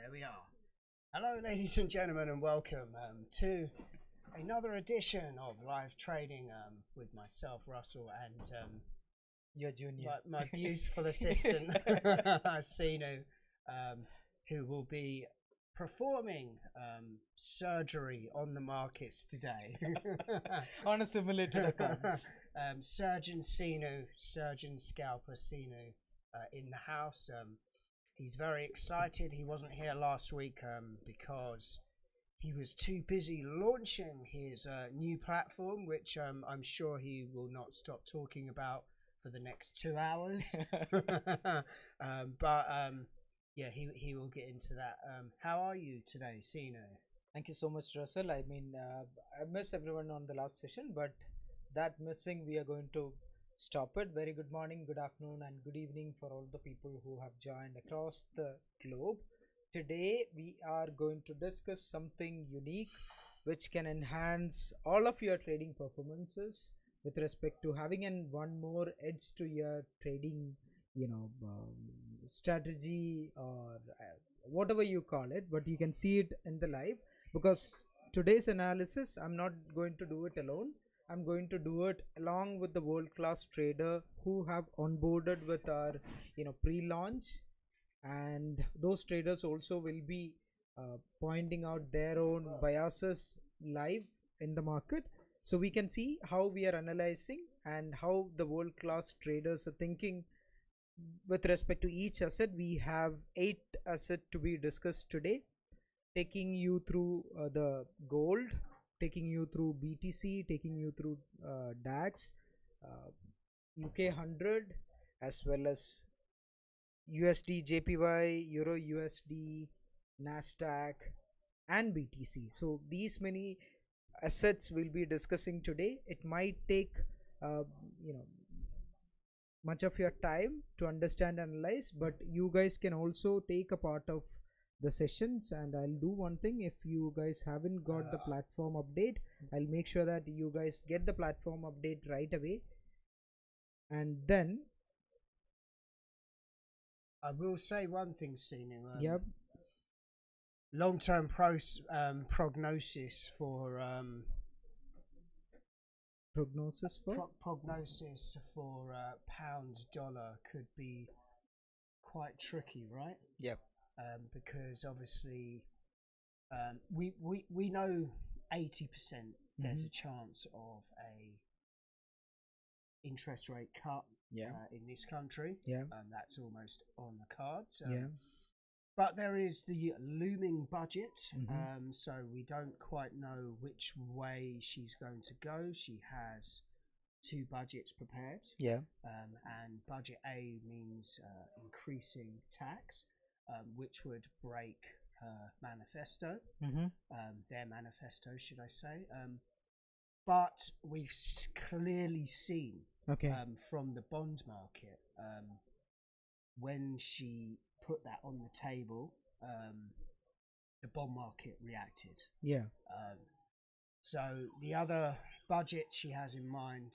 There we are. Hello, ladies and gentlemen, and welcome to another edition of live trading with myself, Russell, and your junior, my beautiful assistant, Sinu, who will be performing surgery on the markets today. on a simulated account. Surgeon Sinu, surgeon scalper Sinu in the house. He's very excited. He wasn't here last week because he was too busy launching his new platform, which I'm sure he will not stop talking about for the next 2 hours. Yeah, he will get into that. How are you today, Sinu? Thank you so much, Russell. I mean, I miss everyone on the last session, but that missing, we are going to stop it. Very good morning, good afternoon, and good evening for all the people who have joined across the globe. Today, we are going to discuss something unique which can enhance all of your trading performances with respect to having one more edge to your trading, strategy or whatever you call it, but you can see it in the live, because today's analysis, I'm not going to do it alone. I'm going to do it along with the world-class trader who have onboarded with our pre-launch, and those traders also will be pointing out their own biases live in the market, so we can see how we are analyzing and how the world-class traders are thinking with respect to each asset. We have 8 assets to be discussed today, taking you through the gold, taking you through BTC, taking you through DAX, UK 100, as well as USD, JPY, Euro USD, Nasdaq, and BTC. So these many assets we'll be discussing today. It might take much of your time to understand and analyze, but you guys can also take a part of the sessions. And I'll do one thing: if you guys haven't got the platform update, I'll make sure that you guys get the platform update right away. And then I will say one thing, Sinu. Yep. Long-term prognosis for prognosis for pound dollar could be quite tricky, right? Yep. Because obviously we know 80% there's a chance of a interest rate cut in this country. That's almost on the cards. But there is the looming budget, so we don't quite know which way she's going to go. She has 2 budgets prepared. And budget A means increasing tax, which would break her manifesto, their manifesto, should I say. But we've clearly seen from the bond market, when she put that on the table, the bond market reacted. So the other budget she has in mind,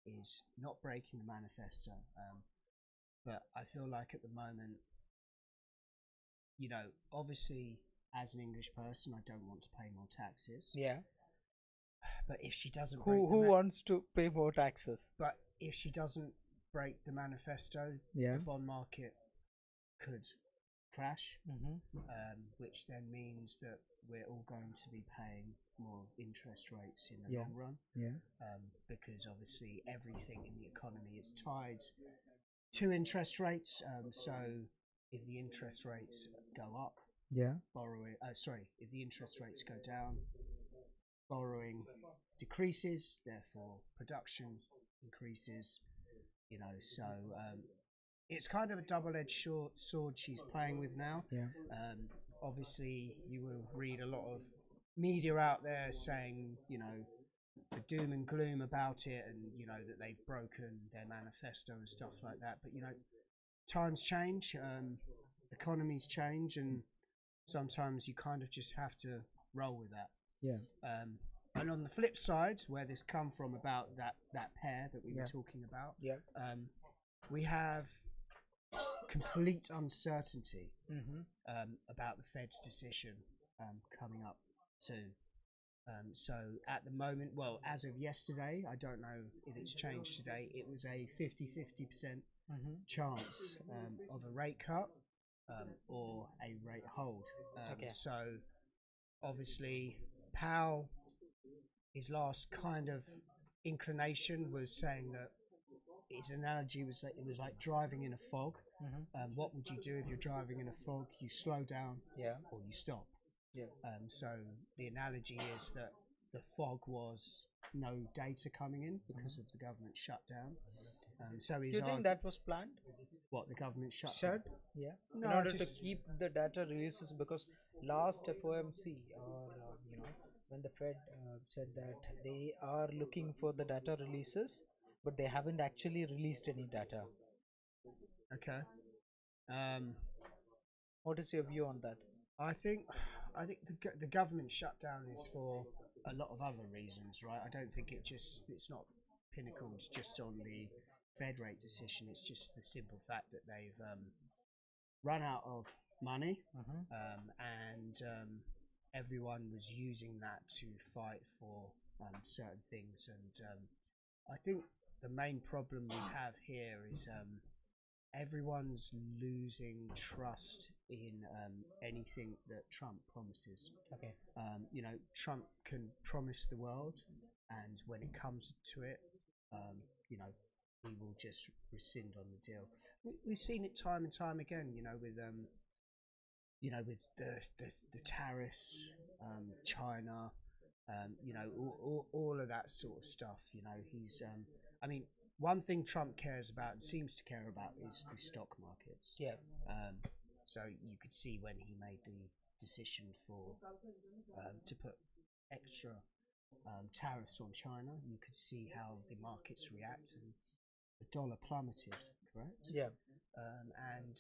is not breaking the manifesto. But I feel like at the moment, obviously as an English person, I don't want to pay more taxes. But if she doesn't, who wants to pay more taxes? But if she doesn't break the manifesto, the bond market could crash, which then means that we're all going to be paying more interest rates in the long run. Because obviously everything in the economy is tied to interest rates. So if the interest rates go up, if the interest rates go down, borrowing decreases, therefore production increases. So it's kind of a double-edged sword she's playing with now. Obviously you will read a lot of media out there saying the doom and gloom about it, and that they've broken their manifesto and stuff like that. But times change, economies change, and sometimes you kind of just have to roll with that. And on the flip side, where this come from about that pair that we were talking about, we have complete uncertainty about the Fed's decision coming up soon. So at the moment, well, as of yesterday, I don't know if it's changed today, it was a 50% chance of a rate cut or a rate hold. So obviously Powell, his last kind of inclination was saying that his analogy was that it was like driving in a fog. What would you do if you're driving in a fog? You slow down or you stop. So the analogy is that the fog was no data coming in because of the government shutdown. So do you think that was planned? What, the government shut? Yeah. No, in order to keep the data releases, because last FOMC or when the Fed said that they are looking for the data releases, but they haven't actually released any data. Okay. What is your view on that? I think the government shutdown is for a lot of other reasons, right? I don't think it's not pinnacled just on the Fed rate decision. It's just the simple fact that they've run out of money, and everyone was using that to fight for certain things. And I think the main problem we have here is everyone's losing trust in anything that Trump promises. Trump can promise the world, and when it comes to it, he will just rescind on the deal. We've seen it time and time again, with the tariffs, China, all of that sort of stuff. He's one thing Trump cares about and seems to care about is the stock markets. So you could see when he made the decision to put extra tariffs on China, you could see how the markets react, and the dollar plummeted, correct? And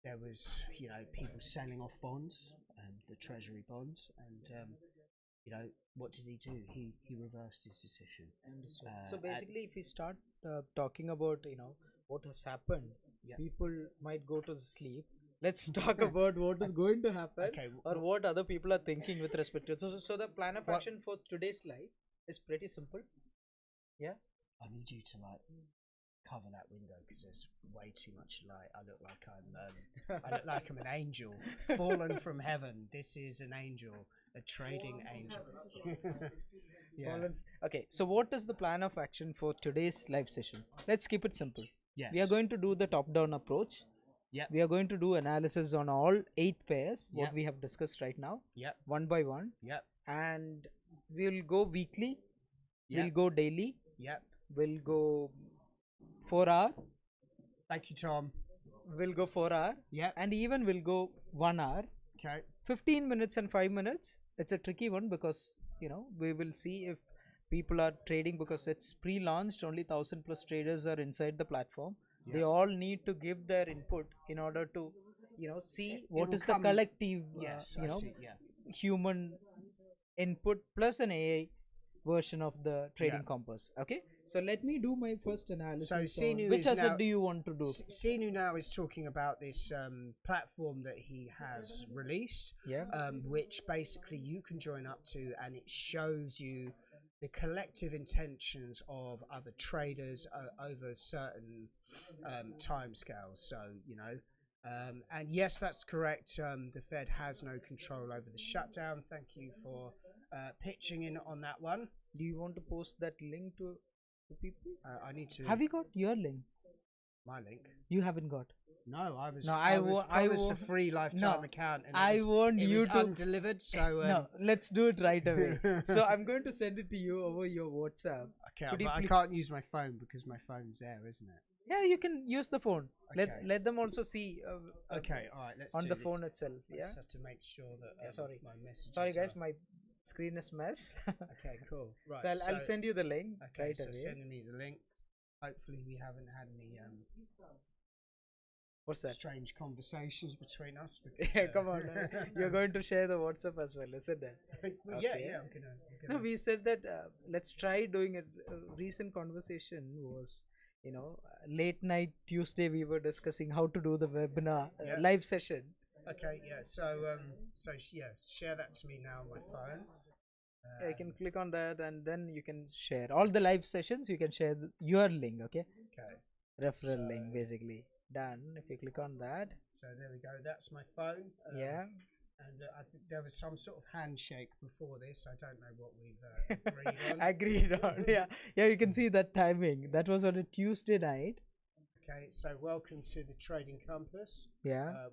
there was people selling off bonds, the treasury bonds, and what did he do? He reversed his decision. So basically, if we start talking about what has happened, people might go to sleep. Let's talk about what is going to happen, or what other people are thinking with respect to it. So the plan of action for today's live is pretty simple. I need you to cover that window because there's way too much light. I look like I'm an angel fallen from heaven. This is an angel, a trading angel. Okay, so what is the plan of action for today's live session? Let's keep it simple. Yes. We are going to do the top-down approach. We are going to do analysis on all 8 pairs, what we have discussed right now, one by one. And we'll go weekly, we'll go daily, we'll go 4 hour. Thank you, Tom. We'll go 4 hour. And even we'll go 1 hour. 15 minutes and 5 minutes. It's a tricky one because we will see if people are trading, because it's pre-launched. Only 1,000+ traders are inside the platform. They all need to give their input in order to see what is the collective human input plus an AI version of the trading compass. Okay, so let me do my first analysis. So Sinu, which asset do you want to do? Sinu now is talking about this platform that he has released, which basically you can join up to, and it shows you the collective intentions of other traders over certain time scales. So and yes, that's correct. The Fed has no control over the shutdown. Thank you for pitching in on that one. Do you want to post that link to people? I need to. Have you got your link? My link? You haven't got. No, I was promised a free lifetime account, and it was undelivered. So no, let's do it right away. So I'm going to send it to you over your WhatsApp. Okay, but I can't use my phone because my phone's there, isn't it? Yeah, you can use the phone. Okay. Let them also see. Okay, all right. Let's on do the this. phone itself. Yeah. Just have to make sure that my message. Sorry, guys, my screen is mess. Okay, cool. Right. So I'll send you the link. Okay, so send me the link. Hopefully, we haven't had any what's that? Strange conversations between us. Because, come on, you're going to share the WhatsApp as well, isn't it? Well, okay. Yeah. I'm gonna. No, we said that let's try doing it. A recent conversation was late night Tuesday we were discussing how to do the webinar live session. Okay, yeah. So share that to me now on my phone. You can click on that and then you can share all the live sessions. You can share your link. Okay. Referral link basically. Done. If you click on that. So there we go. That's my phone. And I think there was some sort of handshake before this. I don't know what we've agreed on. Agreed on. Yeah. You can see that timing. That was on a Tuesday night. Okay. So welcome to the Trading Compass. Yeah.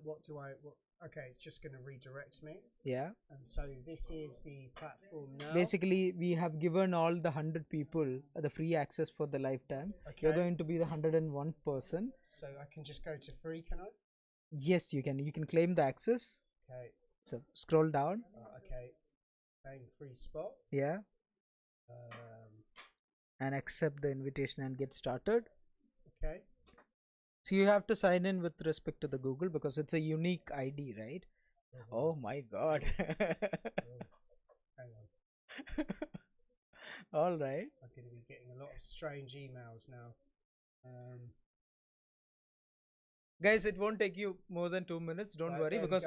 Okay, it's just going to redirect me. Yeah. And so this is the platform now. Basically, we have given all the 100 people the free access for the lifetime. Okay. You're going to be the 101 person. So I can just go to free, can I? Yes, you can. You can claim the access. Okay. So scroll down. Okay. Claim free spot. Yeah. And accept the invitation and get started. Okay. So you have to sign in with respect to the Google because it's a unique ID, right? Oh my God. Hang on. All right. I'm going to be getting a lot of strange emails now. Guys, it won't take you more than 2 minutes. Don't worry, because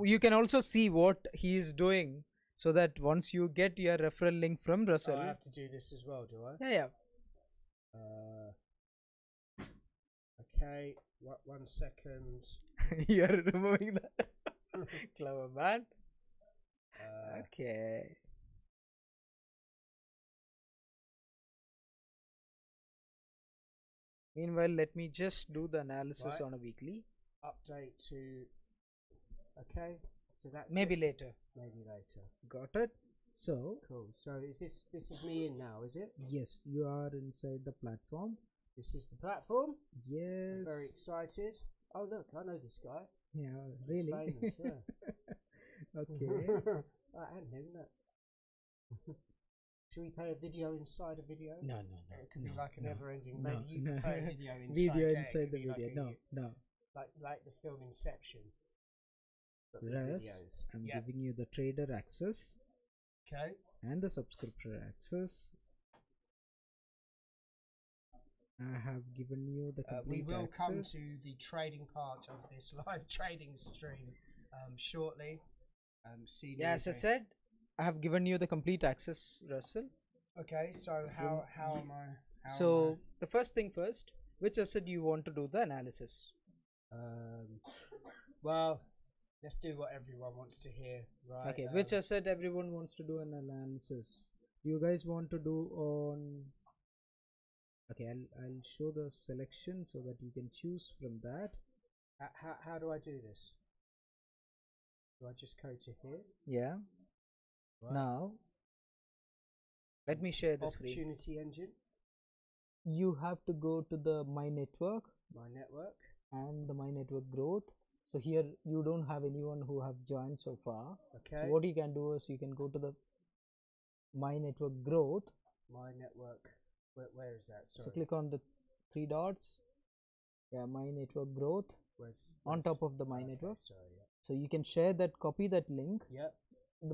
you can also see what he is doing, so that once you get your referral link from Russell. I have to do this as well, do I? Yeah. Okay, 1 second. You're removing that. Clever man. Okay. Meanwhile, let me just do the analysis on a weekly. Update to. Okay, so that's maybe later. Maybe later. Got it. So cool. So this is me in now, is it? Yes, you are inside the platform. This is the platform. Yes. I'm very excited. Oh look, I know this guy. Yeah, really. He's famous, yeah. Okay. And him. Look. Should we play a video inside a video? No. It could be like a never-ending. Maybe you can play a video inside. Inside the video. Like no. Like the film Inception. Yes, I'm giving you the trader access. Okay. And the subscriber access. I have given you the complete we will access. come to the trading part of this live trading stream shortly. Sinu, as I said, I have given you the complete access, Russell. Okay, so how am I? The first thing first, which asset you want to do the analysis? Well, let's do what everyone wants to hear, right? Okay, which asset everyone wants to do an analysis? You guys want to do on? Okay, I'll show the selection so that you can choose from that. How do I do this? Do I just go to here? Yeah. Right. Now, let me share the screen. Opportunity engine. You have to go to the My Network. My Network. And the My Network growth. So here you don't have anyone who have joined so far. Okay. So what you can do is you can go to the My Network growth. My Network. Where is that? Sorry. So click on the 3 dots. Yeah, My Network growth. Where's on top of the My Network. Sorry, yeah. So you can share that, copy that link. Yep.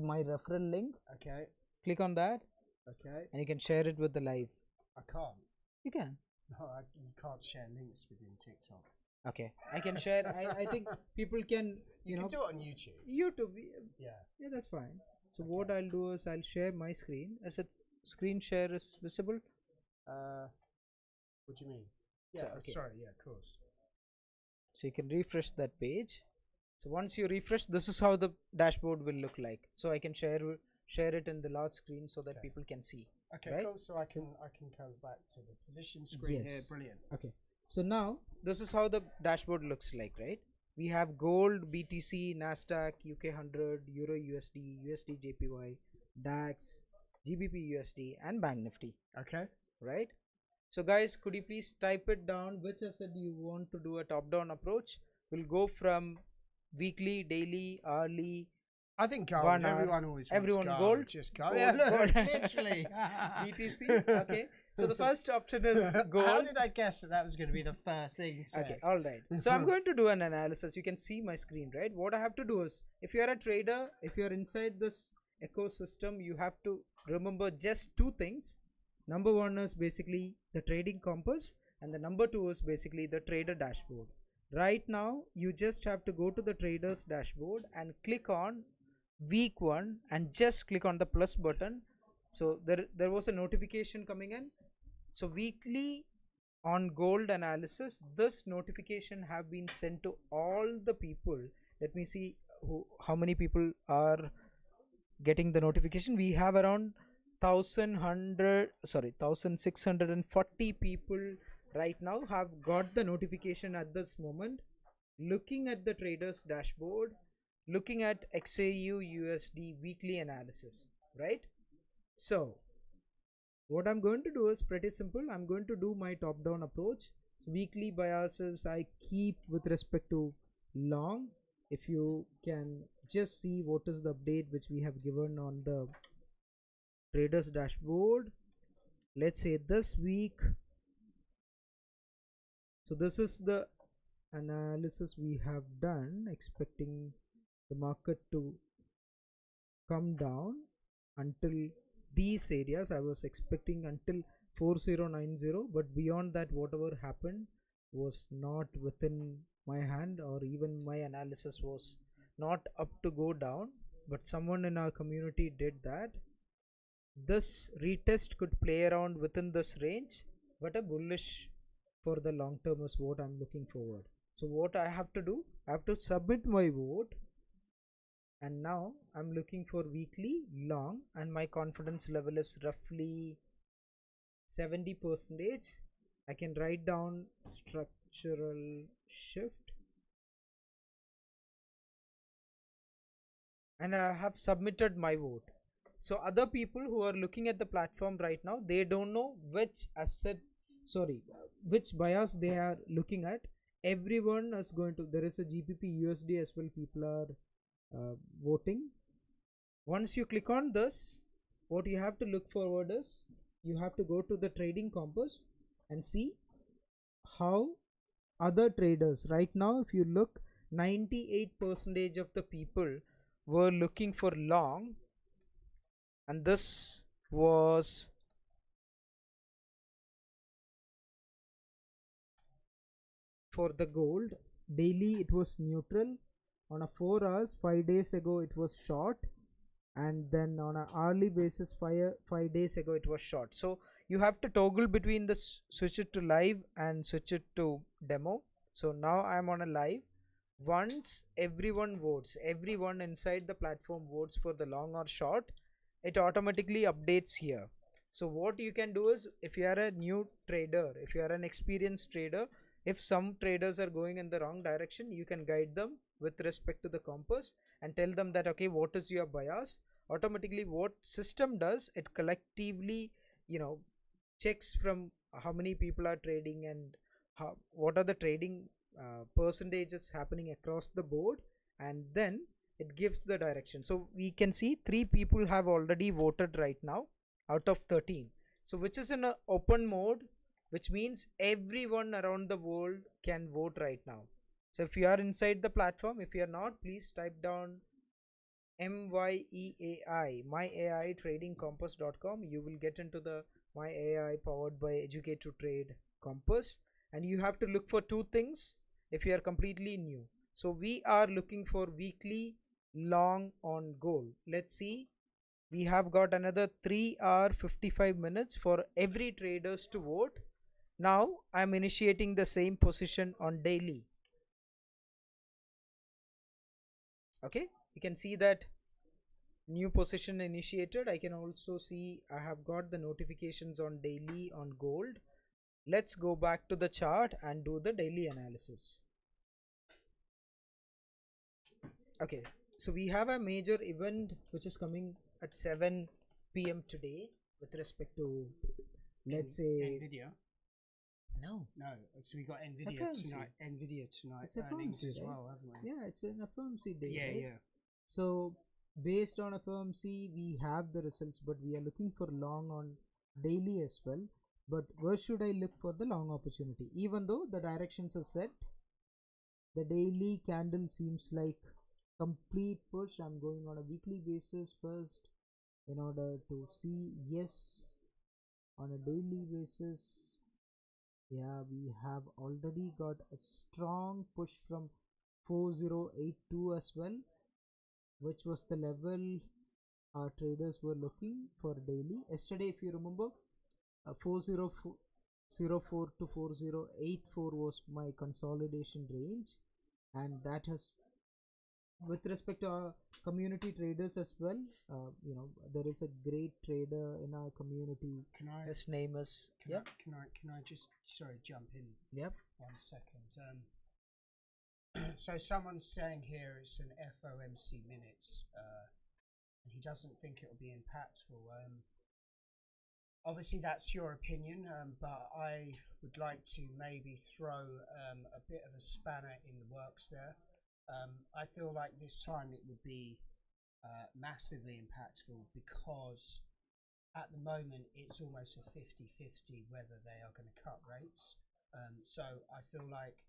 My referral link. Okay. Click on that. Okay. And you can share it with the live. I can't. You can. No, you can't share links within TikTok. Okay, I can share. I think people can. You can know, do it on YouTube. Yeah, that's fine. So okay. What I'll do is I'll share my screen. As its screen share is visible. What do you mean? Yeah. So, okay. Sorry. Yeah, of course. So you can refresh that page. So once you refresh, this is how the dashboard will look like. So I can share it in the large screen so that people can see. Okay, right? Cool. So I can go back to the position screen here. Brilliant. Okay. So now this is how the dashboard looks like, right? We have gold, BTC, Nasdaq, UK 100, Euro USD, USD JPY, DAX, GBP USD, and Bank Nifty. Okay. Right. So guys, could you please type it down? Which asset you want to do a top-down approach? We'll go from weekly, daily, hourly. I think gold. Everyone always wants gold. Gold. Just gold. Yeah, look, literally. BTC. Okay. So the first option is gold. How did I guess that was going to be the first thing said? Okay. All right. So I'm going to do an analysis. You can see my screen, right? What I have to do is, if you are a trader, if you are inside this ecosystem, you have to remember just 2 things. Number 1 is basically the trading compass. and the number 2 is basically the trader dashboard. Right now you just have to go to the traders dashboard and click on week 1 and just click on the plus button. So there was a notification coming in. So weekly on gold analysis, this notification have been sent to all the people. Let me see how many people are getting the notification. We have around 1640 people right now have got the notification at this moment, looking at the traders dashboard, looking at XAUUSD weekly analysis, right? So what I'm going to do is pretty simple. I'm going to do my top down approach. So weekly biases I keep with respect to long. If you can just see what is the update which we have given on the traders dashboard, let's say this week. So this is the analysis we have done, expecting the market to come down until these areas. I was expecting until 4090, but beyond that whatever happened was not within my hand, or even my analysis was not up to go down, but someone in our community did that. This retest could play around within this range, but a bullish for the long term is what I'm looking forward. So what I have to do, I have to submit my vote, and now I'm looking for weekly long, and my confidence level is roughly 70%. I can write down structural shift, and I have submitted my vote. So other people who are looking at the platform right now, they don't know which which bias they are looking at. Everyone is going to, there is a GBP USD as well, people are voting. Once you click on this, what you have to look forward is you have to go to the trading compass and see how other traders right now. If you look, 98% of the people were looking for long, and this was for the gold. Daily it was neutral, on a 4 hours 5 days ago it was short, and then on an hourly basis 5 days ago it was short. So you have to toggle between this, switch it to live and switch it to demo. So now I am on a live. Once everyone votes, everyone inside the platform votes for the long or short, it automatically updates here. So what you can do is, if you are a new trader, if you are an experienced trader, if some traders are going in the wrong direction, you can guide them with respect to the compass and tell them that, okay, what is your bias. Automatically what system does, it collectively checks from how many people are trading and what are the trading percentages happening across the board, and then it gives the direction. So we can see 3 people have already voted right now out of 13, so which is in an open mode, which means everyone around the world can vote right now. So if you are inside the platform, if you are not, please type down MYEAI, myAITradingcompass.com. you will get into the My AI powered by Educate to Trade Compass, and you have to look for 2 things if you are completely new. So we are looking for weekly long on gold. Let's see, we have got another 3 hour 55 minutes for every traders to vote. Now I am initiating the same position on daily. Okay, you can see that new position initiated. I can also see I have got the notifications on daily on gold. Let's go back to the chart and do the daily analysis. Okay, so we have a major event which is coming at 7 p.m. today with respect to, let's say, Nvidia. No, so we got Nvidia FOMC. tonight It's earnings FOMC, as right? well, haven't we? Yeah, it's an FOMC day. Yeah, right? yeah. So based on FOMC, we have the results, but we are looking for long on daily as well. But where should I look for the long opportunity? Even though the directions are set, the daily candle seems like complete push. I'm going on a weekly basis first in order to see. Yes, on a daily basis Yeah, we have already got a strong push from 4082 as well, which was the level our traders were looking for daily. Yesterday, if you remember, 4004 to 4084 was my consolidation range, and that has, with respect to our community traders as well, there is a great trader in our community. Can I? His name is. Can I just jump in? Yep. 1 second. So someone's saying here it's an FOMC minutes, and he doesn't think it will be impactful. Obviously, that's your opinion, but I would like to maybe throw a bit of a spanner in the works there. I feel like this time it would be massively impactful because at the moment it's almost a 50-50 whether they are going to cut rates. So I feel like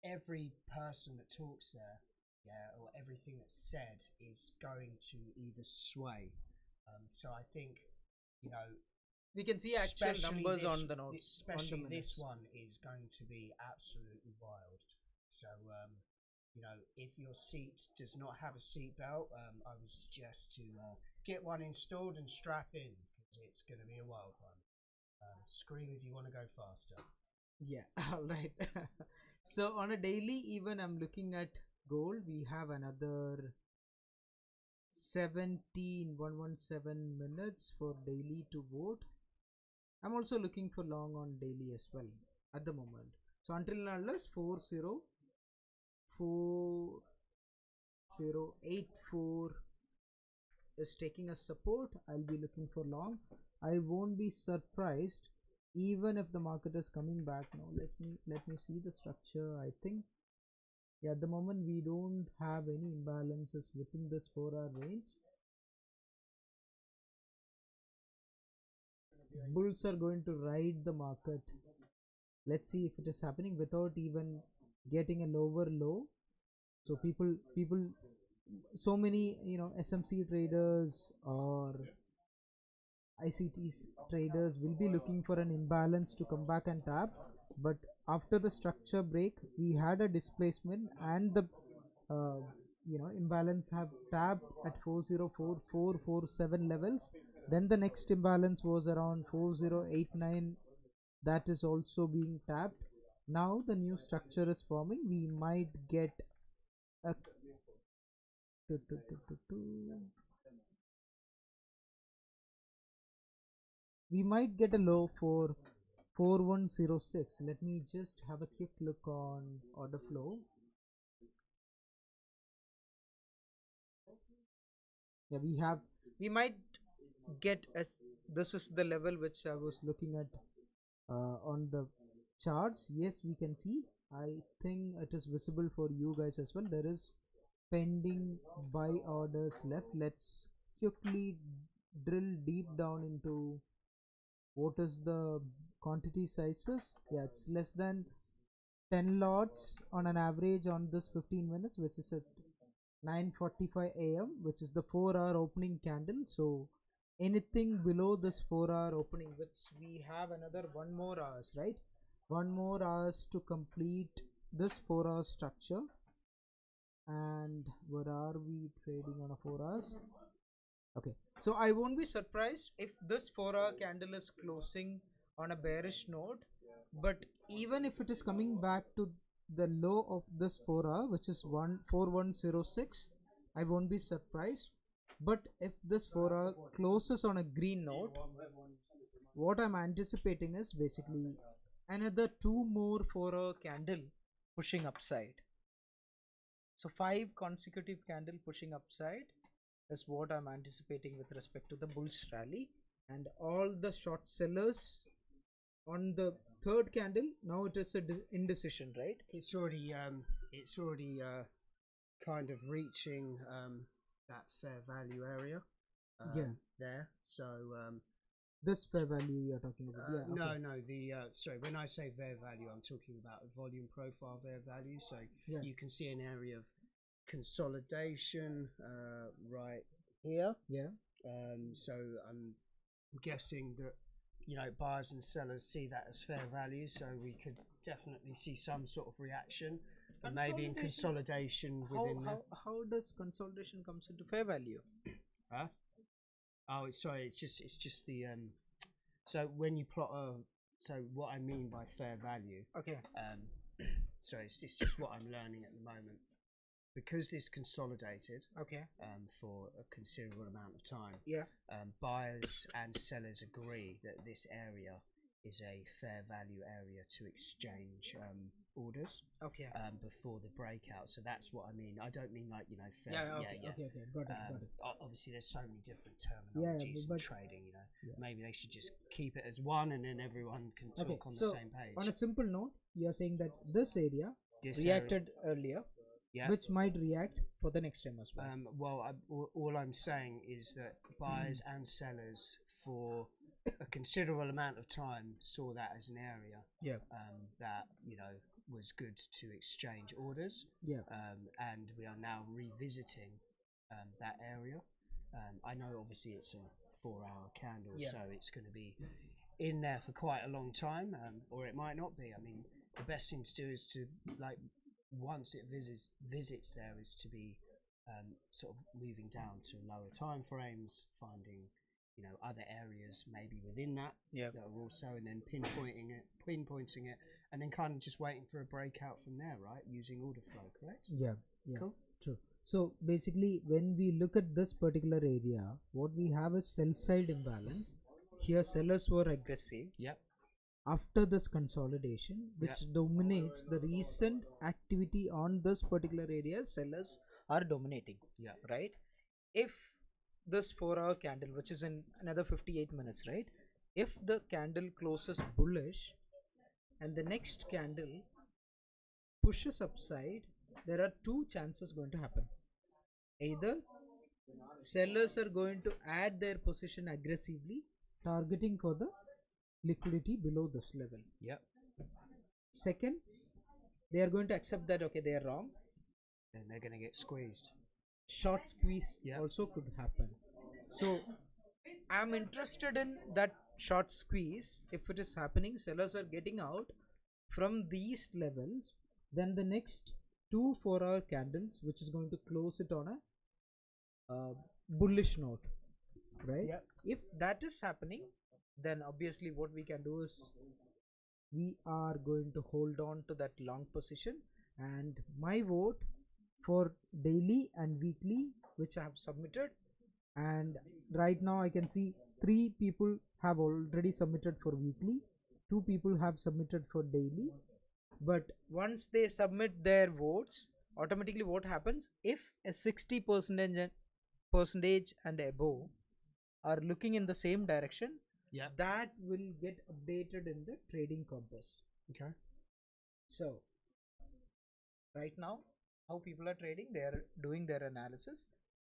every person that talks there, or everything that's said is going to either sway. So I think, we can see actual numbers on the notes. Especially this one is going to be absolutely wild. So, if your seat does not have a seatbelt, I would suggest to get one installed and strap in because it's going to be a wild one. Scream if you want to go faster. Yeah, all right. So on a daily, even I'm looking at gold. We have another 117 minutes for daily to vote. I'm also looking for long on daily as well at the moment. So until and unless 4084 is taking a support, I'll be looking for long. I won't be surprised even if the market is coming back now. Let me see the structure. I think, yeah, at the moment we don't have any imbalances within this 4-hour range. Bulls are going to ride the market. Let's see if it is happening without even getting a lower low. So people, so many SMC traders or ICT traders will be looking for an imbalance to come back and tap. But after the structure break, we had a displacement and the imbalance have tapped at 404,447 levels. Then the next imbalance was around 4089, that is also being tapped. Now the new structure is forming. We might get a low for 4106. Let me just have a quick look on order flow. Yeah, we might get as this is the level which I was looking at on the charts. Yes, we can see. I think it is visible for you guys as well. There is pending buy orders left. Let's quickly drill deep down into what is the quantity sizes. Yeah, it's less than 10 lots on an average on this 15 minutes, which is at 9:45 a.m., which is the 4-hour opening candle. So anything below this 4-hour opening, which we have another 1 more hours, right? 1 more hours to complete this 4-hour structure. And where are we trading on a 4 hours? Okay, so I won't be surprised if this 4-hour candle is closing on a bearish note. But even if it is coming back to the low of this 4-hour, which is 4106, I won't be surprised. But if this 4-hour closes on a green note, what I'm anticipating is basically another 2 more 4-hour candle pushing upside. So 5 consecutive candle pushing upside is what I'm anticipating with respect to the bullish rally. And all the short sellers on the third candle, now it is a indecision, right? It's already kind of reaching that fair value area. There. So this fair value you're talking about? Yeah. Okay. No. Sorry. When I say fair value, I'm talking about volume profile fair value. So you can see an area of consolidation right here. Yeah. So I'm guessing that buyers and sellers see that as fair value, so we could definitely see some sort of reaction, and maybe in consolidation within how does consolidation comes into fair value? Huh? Oh, sorry. It's just the So when you plot so what I mean by fair value. Okay. So it's just what I'm learning at the moment. Because this consolidated. Okay. For a considerable amount of time. Yeah. Buyers and sellers agree that this area is a fair value area to exchange orders. Okay. Before the breakout. So that's what I mean. I don't mean like fair. Yeah. Okay. Got it. Obviously, there's so many different terminologies in trading. Maybe they should just keep it as one, and then everyone can talk on the same page. On a simple note, you are saying that this area reacted earlier. Yeah. Which might react for the next time as well. All I'm saying is that buyers and sellers for a considerable amount of time saw that as an area that was good to exchange orders. Yeah. And we are now revisiting that area. I know obviously it's a 4-hour candle, so it's going to be in there for quite a long time, or it might not be. I mean, the best thing to do is to once it visits there is to be sort of moving down to lower time frames, finding other areas maybe within that that are also, and then pinpointing it, and then kind of just waiting for a breakout from there, right? Using order flow, correct? Yeah. Cool. True. So basically, when we look at this particular area, what we have is sell side imbalance. Here, sellers were aggressive. Yeah. After this consolidation, which dominates the recent activity on this particular area, sellers are dominating. Yeah. Right. If this 4-hour candle, which is in another 58 minutes, right? If the candle closes bullish and the next candle pushes upside, there are two chances going to happen. Either sellers are going to add their position aggressively, targeting for the liquidity below this level. Yeah. Second, they are going to accept that they are wrong. Then they're going to get squeezed. Short squeeze also could happen. So I'm interested in that short squeeze. If it is happening, sellers are getting out from these levels, then the next 2 4-hour candles, which is going to close it on a bullish note, right? If that is happening, then obviously what we can do is we are going to hold on to that long position, and my vote for daily and weekly, which I have submitted, and right now I can see 3 people have already submitted for weekly, 2 people have submitted for daily. But once they submit their votes, automatically what happens, if a 60% and above are looking in the same direction, that will get updated in the trading compass. Okay. So right now, how people are trading, they are doing their analysis.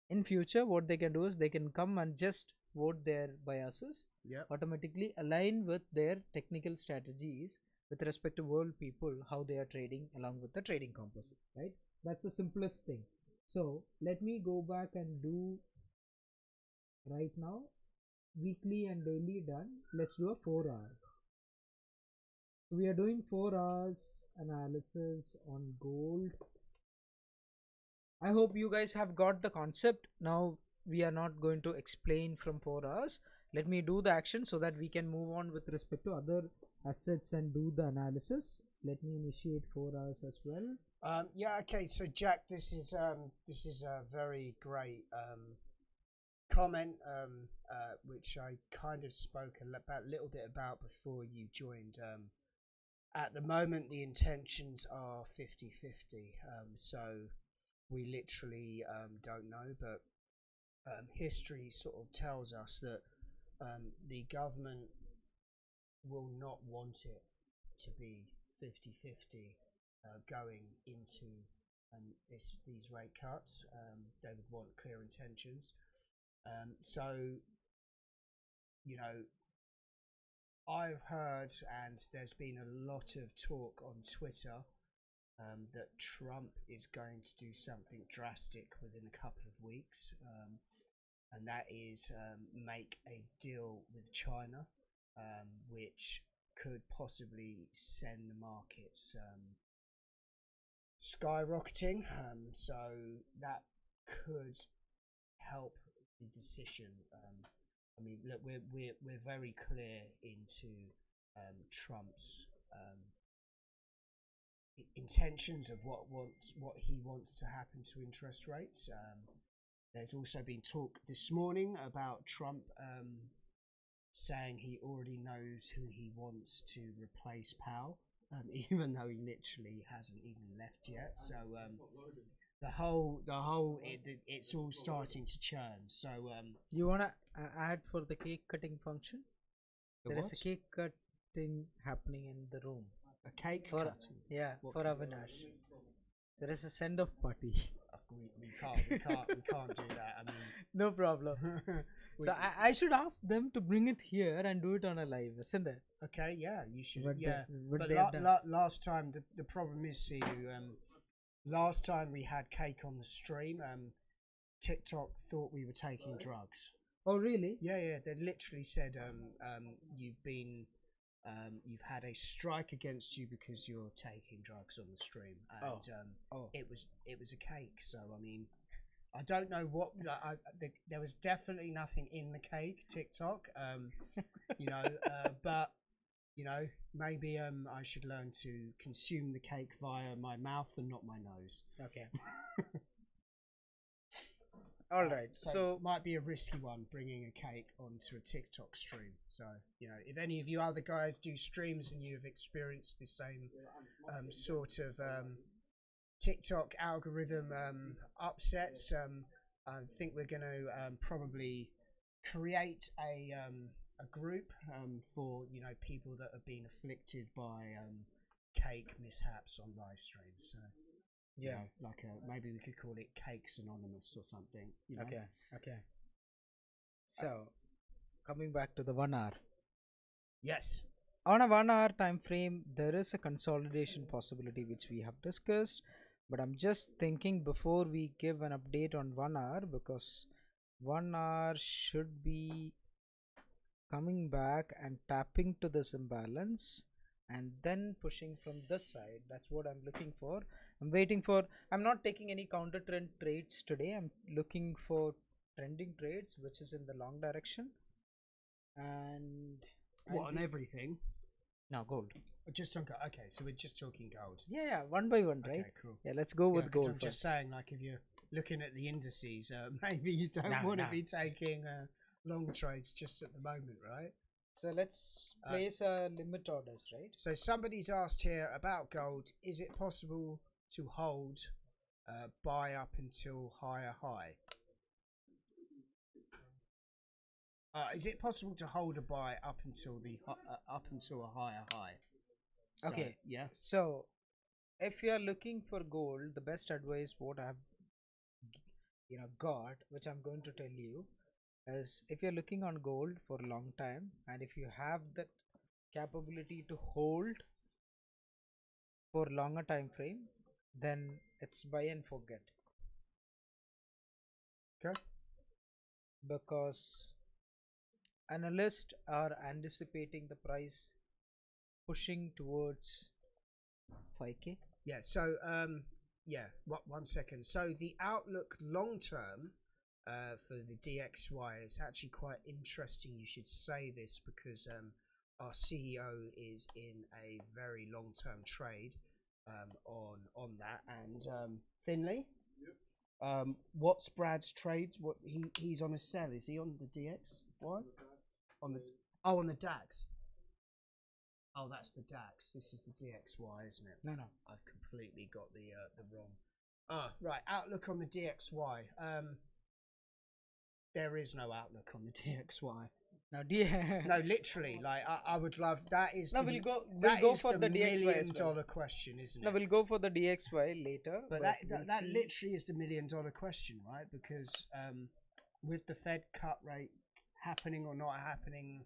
In future, what they can do is they can come and just vote their biases, automatically align with their technical strategies with respect to world people, how they are trading along with the trading compass, right? That's the simplest thing. So let me go back and do right now weekly and daily done. Let's do a 4-hour. So we are doing 4 hours analysis on gold. I hope you guys have got the concept. Now we are not going to explain from 4 hours. Let me do the action so that we can move on with respect to other assets and do the analysis. Let me initiate 4 hours as well. Okay. So Jack, this is a very great comment, which I kind of spoke a little bit about before you joined. At the moment, the intentions are 50-50. So we literally don't know, but history sort of tells us that the government will not want it to be 50-50 going into these rate cuts. They would want clear intentions. So, I've heard, and there's been a lot of talk on Twitter, that Trump is going to do something drastic within a couple of weeks, and that is make a deal with China which could possibly send the markets skyrocketing. So that could help the decision. I mean, look, we're very clear into Trump's intentions of what he wants to happen to interest rates. There's also been talk this morning about Trump saying he already knows who he wants to replace Powell, even though he literally hasn't even left yet. So it's all starting to churn. So you wanna add for the cake cutting function? There is a cake cutting happening in the room. A cake for cutting? Yeah, what for Avinash. There is a send off party. We can't do that. I mean, no problem. So I should ask them to bring it here and do it on a live, isn't it? Okay, yeah, you should. But yeah, but last time the problem is, Sinu, last time we had cake on the stream, TikTok thought we were taking drugs. Oh really? Yeah. They literally said you've had a strike against you because you're taking drugs on the stream, and it was a cake. So I mean, I don't know what. There was definitely nothing in the cake, TikTok. But maybe I should learn to consume the cake via my mouth and not my nose. Okay. All right. So it might be a risky one bringing a cake onto a TikTok stream. So if any of you other guys do streams and you've experienced the same sort of TikTok algorithm upsets, I think we're going to probably create a group for people that have been afflicted by cake mishaps on live streams. So yeah, maybe we could call it Cakes Anonymous or something. Okay. So coming back to the 1 hour. Yes. On a 1 hour time frame, there is a consolidation possibility which we have discussed, but I'm just thinking before we give an update on 1 hour, because 1 hour should be coming back and tapping to this imbalance and then pushing from this side. That's what I'm looking for. I'm not taking any counter trend trades today. I'm looking for trending trades which is in the long direction. And on everything? No, gold. Just on gold. Okay, so we're just talking gold. Yeah, one by one, right? Okay, cool. Yeah, let's go with gold. I'm just saying, if you're looking at the indices, maybe you don't want to be taking long trades just at the moment, right? So let's place limit orders, right? So somebody's asked here about gold. Is it possible to hold buy up until higher high? Is it possible to hold a buy up until a higher high? Okay. Yeah. So if you are looking for gold, the best advice what I've got, which I'm going to tell you, is if you're looking on gold for a long time and if you have that capability to hold for longer time frame, then it's buy and forget. Okay. Because analysts are anticipating the price pushing towards 5k. Yeah. So one second. So the outlook long term for the DXY is actually quite interesting. You should say this because our CEO is in a very long term trade on that. And Finley, what's Brad's trade? What he's on a sell? Is he on the DXY? On the DAX. Oh, that's the DAX. This is the DXY, isn't it? No. I've completely got the wrong. Right. Outlook on the DXY. There is no outlook on the DXY. No, literally. I would love that. We'll go for the DXY $1 million question, isn't it? No, we'll go for the DXY later. But that literally is the $1 million question, right? Because with the Fed cut rate happening or not happening,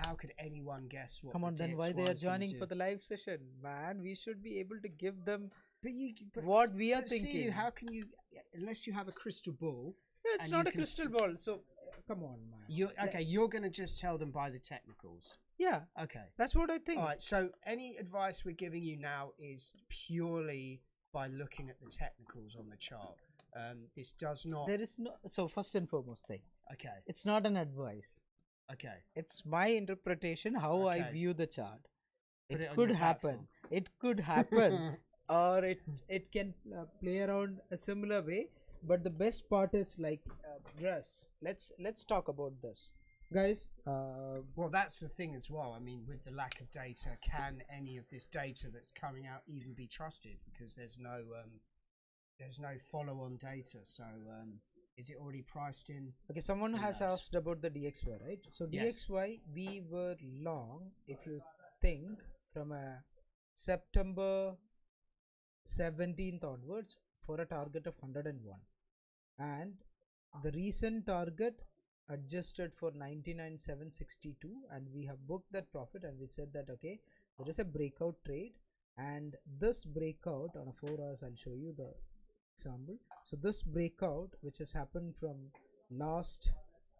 how could anyone guess what? Come on, then why they are joining for the live session, man? We should be able to give them what we are thinking. How can you, unless you have a crystal ball? No, it's not a crystal ball. So come on, man. You're going to just tell them by the technicals. Yeah. Okay. That's what I think. All right. So any advice we're giving you now is purely by looking at the technicals on the chart. This does not. There is no. So first and foremost thing. Okay. It's not an advice. Okay. It's my interpretation how I view the chart. It could happen. It could happen, or it can play around a similar way. But the best part is like Russ. Let's talk about this, guys. Well, that's the thing as well. I mean, with the lack of data, can any of this data that's coming out even be trusted? Because there's no follow-on data. So is it already priced in? Okay, someone has asked about the DXY, right? So Yes. DXY, we were long, if you think, from a September 17th onwards for a target of 101, and the recent target adjusted for 99,762, and we have booked that profit, and we said that okay, there is a breakout trade, and this breakout on a 4 hours, I'll show you the example. So this breakout which has happened from last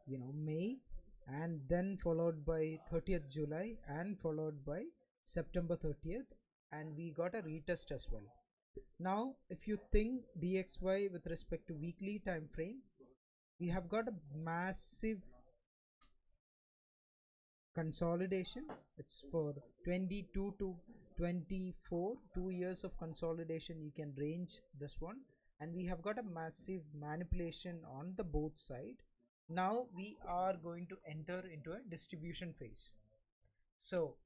May, and then followed by 30th July and followed by September 30th, and we got a retest as well. Now if you think DXY with respect to weekly time frame, we have got a massive consolidation. It's for 22 to 24, 2 years of consolidation. You can range this one, and we have got a massive manipulation on the both side. Now we are going to enter into a distribution phase. So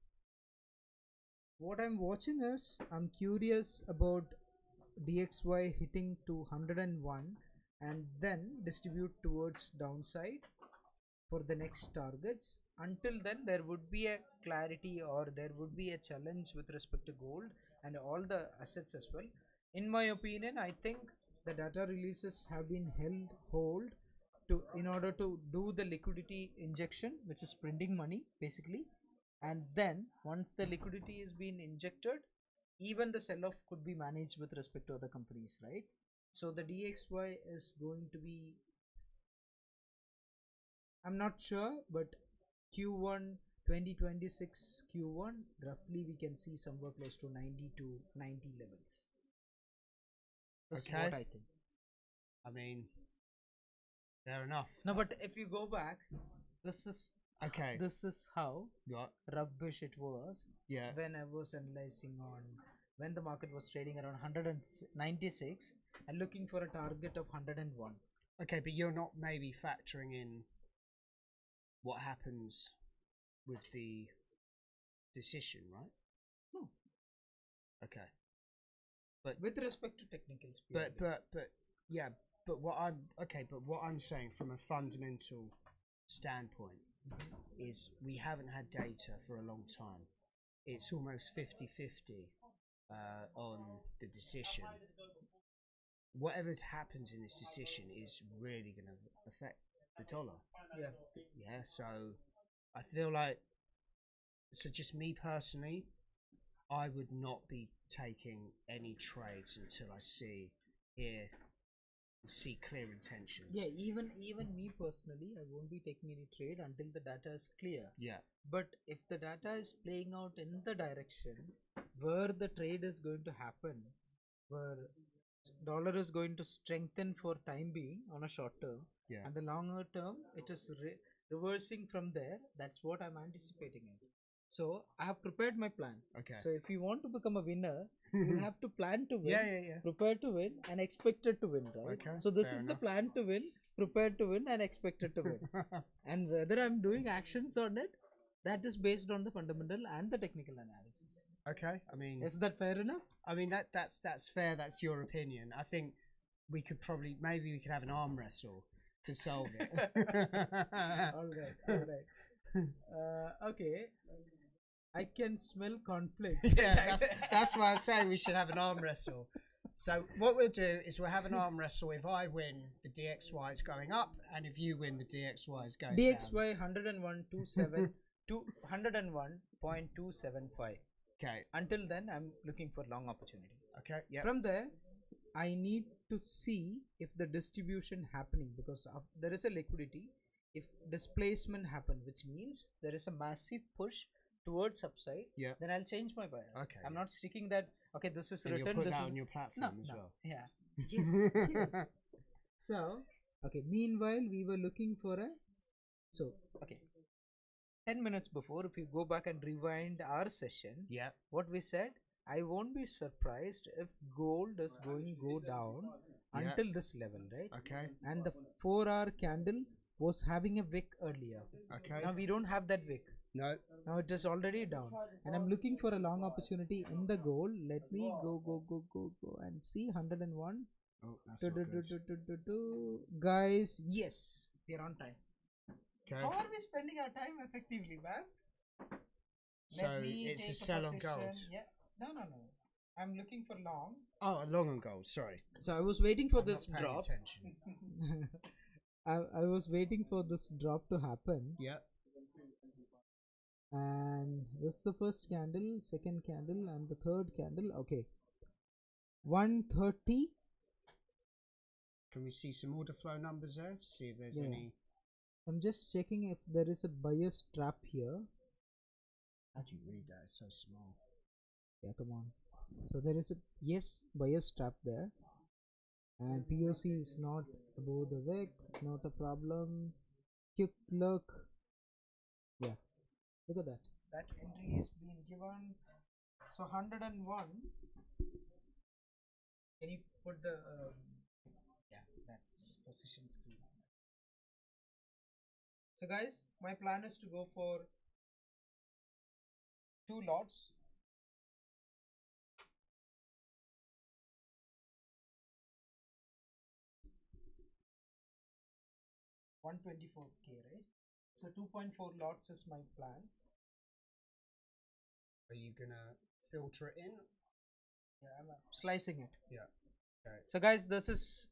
what I'm watching is, I'm curious about DXY hitting to 101 and then distribute towards downside for the next targets. Until then, there would be a clarity, or there would be a challenge with respect to gold and all the assets as well. In my opinion, I think the data releases have been hold to in order to do the liquidity injection, which is printing money basically. And then once the liquidity is being injected, even the sell-off could be managed with respect to other companies, right? So the DXY is going to be, I'm not sure, but Q1 2026 Q1 roughly we can see somewhere close to 90 to 90 levels. That's what I think. I mean, fair enough. No, but if you go back, this is okay. This is how rubbish it was. Yeah. When I was analyzing on when the market was trading around 196 and looking for a target of 101. Okay, but you're not maybe factoring in what happens with the decision, right? No. Okay. But with respect to technicals. But yeah, but what I'm saying from a fundamental standpoint is we haven't had data for a long time. It's almost 50-50 on the decision. Whatever happens in this decision is really going to affect the dollar. Yeah, so I feel like, so just me personally, I would not be taking any trades until I see clear intentions. Yeah, even me personally, I won't be taking any trade until the data is clear. Yeah. But if the data is playing out in the direction where the trade is going to happen, where dollar is going to strengthen for time being on a short term, and the longer term it is reversing from there, that's what I'm anticipating it. So I have prepared my plan. Okay. So if you want to become a winner, you have to plan to win, yeah. prepare to win, and expected to win, right? Okay, so this is the plan to win, prepared to win, and expected to win. And whether I'm doing actions on it, that is based on the fundamental and the technical analysis. Okay, I mean, is that fair enough? I mean that's fair. That's your opinion. I think we could maybe we could have an arm wrestle to solve it. all right. Okay. I can smell conflict. Yeah, that's why I was saying we should have an arm wrestle. So what we'll do is we'll have an arm wrestle. If I win, the DXY is going up, and if you win, the DXY is going DXY down. 101.27 to 101.275. Okay. Until then, I'm looking for long opportunities. Okay. Yeah. From there, I need to see if the distribution happening, because there is a liquidity. if displacement happen, which means there is a massive push towards upside, Yeah. then I'll change my bias. Okay, I'm yeah. not sticking that. Okay, this is And you'll written. put This that is on your platform as no. well. Yeah. Yes. Yes. So okay. Meanwhile, we were looking for a. So okay. 10 minutes before, if you go back and rewind our session, Yeah. what we said, I won't be surprised if gold is going to go down Yeah. until this level, right? Okay. And the 4-hour candle was having a wick earlier. Okay. Now we don't have that wick. No. Now it is already down. And I'm looking for a long opportunity in the gold. Let me go and see 101. Oh, that's not good. Guys, yes, we are on time. Okay. How are we spending our time effectively, man? So it's a sell on gold. Yeah. No. I'm looking for long. Oh, long on gold. Sorry. So I was waiting for I'm this not paying drop. attention. I was waiting for this drop to happen. Yeah. And this is the first candle, second candle, and the third candle. Okay. 130. Can we see some order flow numbers there? See if there's any. I'm just checking if there is a buyer's trap here. How do you read that? It's so small. Yeah, come on. So there is a buyer's trap there, and POC is not above the wick, not a problem. Quick look. Yeah, look at that. That entry is being given. So 101. Can you put the that's position screen. So guys, my plan is to go for 2 lots. $124K, right? So 2.4 lots is my plan. Are you gonna filter it in? Yeah, I'm slicing it. Yeah. Okay. So guys, this is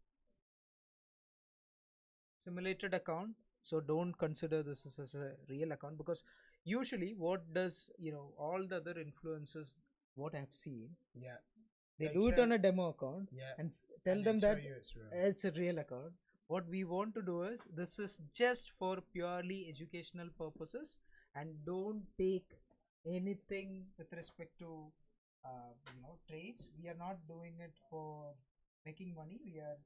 simulated account, so don't consider this as a real account, because usually what does all the other influencers, what I've seen, they do it on a demo account and tell them that it's a real account. What we want to do is, this is just for purely educational purposes, and don't take anything with respect to trades. We are not doing it for making money. We are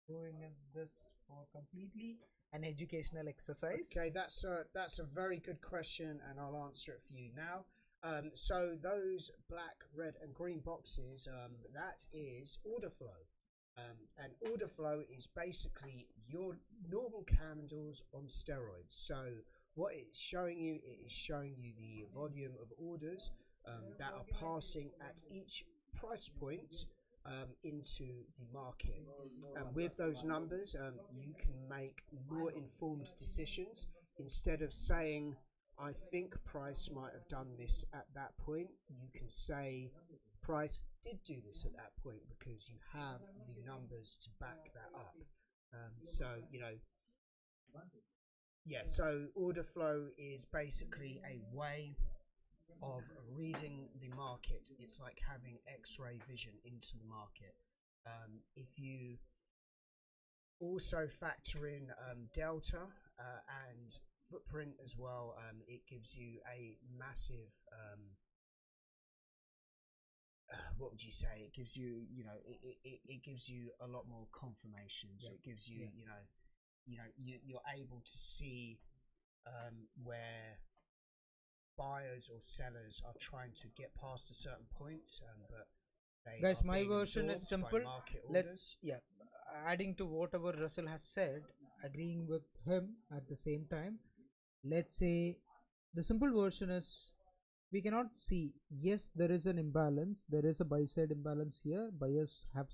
doing this for completely an educational exercise. Okay, that's a very good question, and I'll answer it for you now. So those black, red, and green boxes, that is order flow. And order flow is basically your normal candles on steroids. So what it's showing you, it is showing you the volume of orders that are passing at each price point into the market. And with those numbers, you can make more informed decisions. Instead of saying, I think price might have done this at that point, you can say price did do this at that point, because you have the numbers to back that up. So so order flow is basically a way of reading the market. It's like having X-ray vision into the market. If you also factor in delta and footprint as well, it gives you a massive what would you say? It gives you, it gives you a lot more confirmations. It gives you, you're able to see where buyers or sellers are trying to get past a certain point, but they guys, are my being version is absorbed by simple. market Let's adding to whatever Russell has said, agreeing with him at the same time. Let's say the simple version is, we cannot see, yes, there is an imbalance, there is a buy side imbalance here, buyers have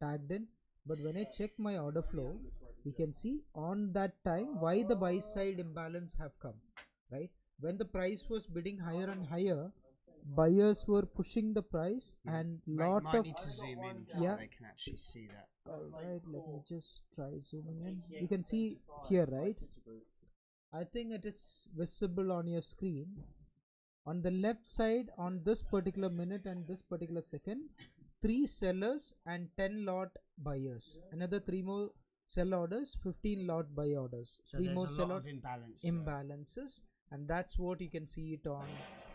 tagged in, but when I check my order flow, we can see on that time why the buy side imbalance have come, right? When the price was bidding higher and higher, buyers were pushing the price, and might need to zoom in so they can actually see that. Alright, let me just try zooming in. You can see here, right? I think it is visible on your screen. On the left side, on this particular minute and this particular second, 3 sellers and 10 lot buyers. Another 3 more sell orders, 15 lot buy orders. So 3 there's more a sell lot of imbalances, and that's what you can see it on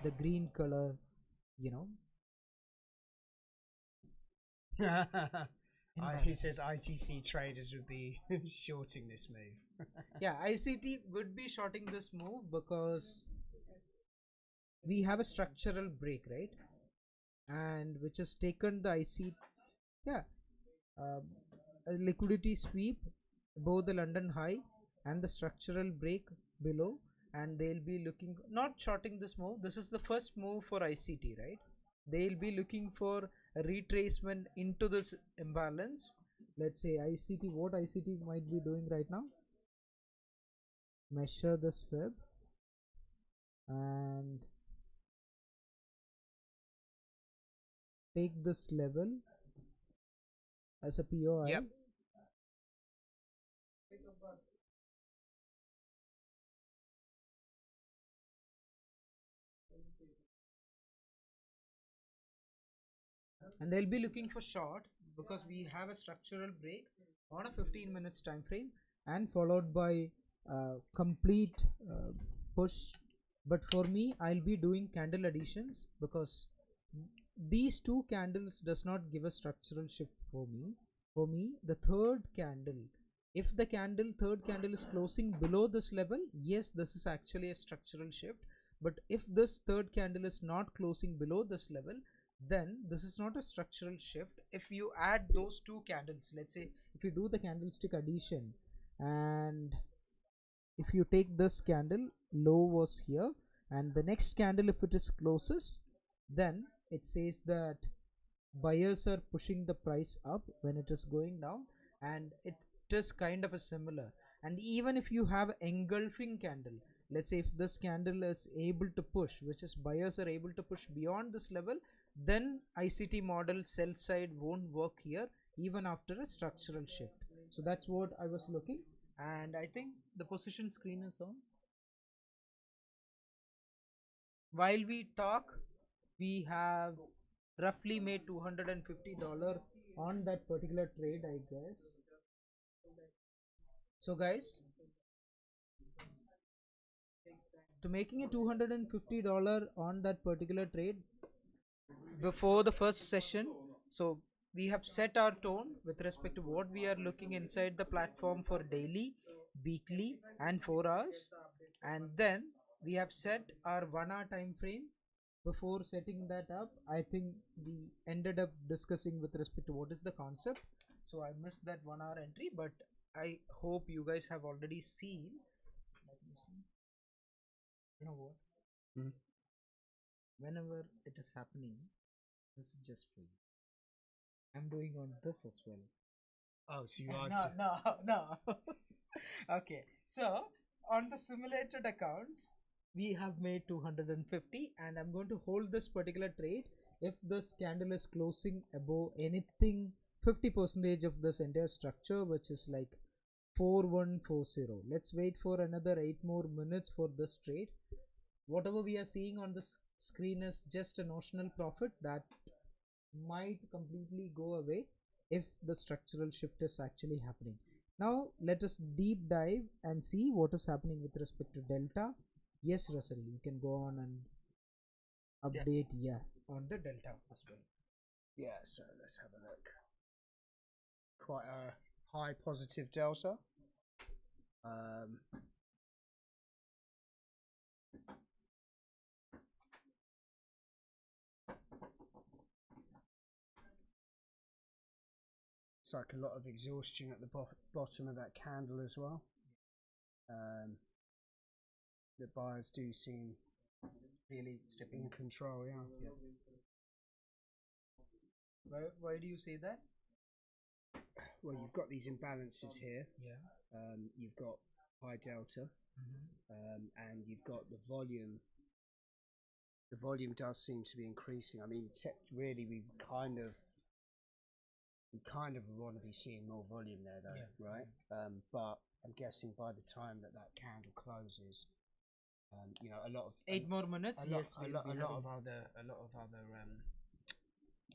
the green color, you know. He says ITC traders would be shorting this move. Yeah, ICT would be shorting this move because we have a structural break, right? And which has taken the IC, yeah, a liquidity sweep above the London high and the structural break below, and they'll be looking, not shorting this move. This is the first move for ICT, right? They'll be looking for a retracement into this imbalance. Let's say ICT, what ICT might be doing right now, measure this fib and take this level as a POI. Yep. And they'll be looking for short because we have a structural break on a 15 minutes time frame and followed by complete push. But for me, I'll be doing candle additions because these two candles does not give a structural shift for me. For me, the third candle, if the third candle is closing below this level, yes, this is actually a structural shift. But if this third candle is not closing below this level, then this is not a structural shift. If you add those two candles, let's say if you do the candlestick addition, and if you take this candle, low was here, and the next candle, if it is closes, then it says that buyers are pushing the price up when it is going down, and it is kind of a similar. And even if you have engulfing candle, let's say if this candle is able to push, which is buyers are able to push beyond this level, then ICT model sell side won't work here even after a structural shift. So that's what I was looking, and I think the position screen is on. While we talk, we have roughly made $250 on that particular trade, I guess. So guys, to making a $250 on that particular trade before the first session, so we have set our tone with respect to what we are looking inside the platform for daily, weekly and 4 hours, and then we have set our 1 hour time frame. Before setting that up, I think we ended up discussing with respect to what is the concept, so I missed that 1 hour entry, but I hope you guys have already seen. Let me see. You know what, whenever it is happening, this is just for you. I'm doing on this as well. Oh, so you are no. Okay, so on the simulated accounts, we have made 250, and I'm going to hold this particular trade if this candle is closing above anything 50% of this entire structure, which is like 4140. Let's wait for another 8 more minutes for this trade. Whatever we are seeing on the screen is just a notional profit that might completely go away if the structural shift is actually happening. Now let us deep dive and see what is happening with respect to delta. Yes, Russell, you can go on and update, yeah, on the delta as well. Yeah, so let's have a look. Quite a high positive delta. It's like a lot of exhaustion at the bottom of that candle as well. The buyers do seem really in control, yeah. Why do you say that? Well, you've got these imbalances here. Yeah. You've got high delta, and you've got the volume. The volume does seem to be increasing. I mean, really, we kind of want to be seeing more volume there, though, right? But I'm guessing by the time that candle closes, you know, a lot of 8 more minutes. A lot of other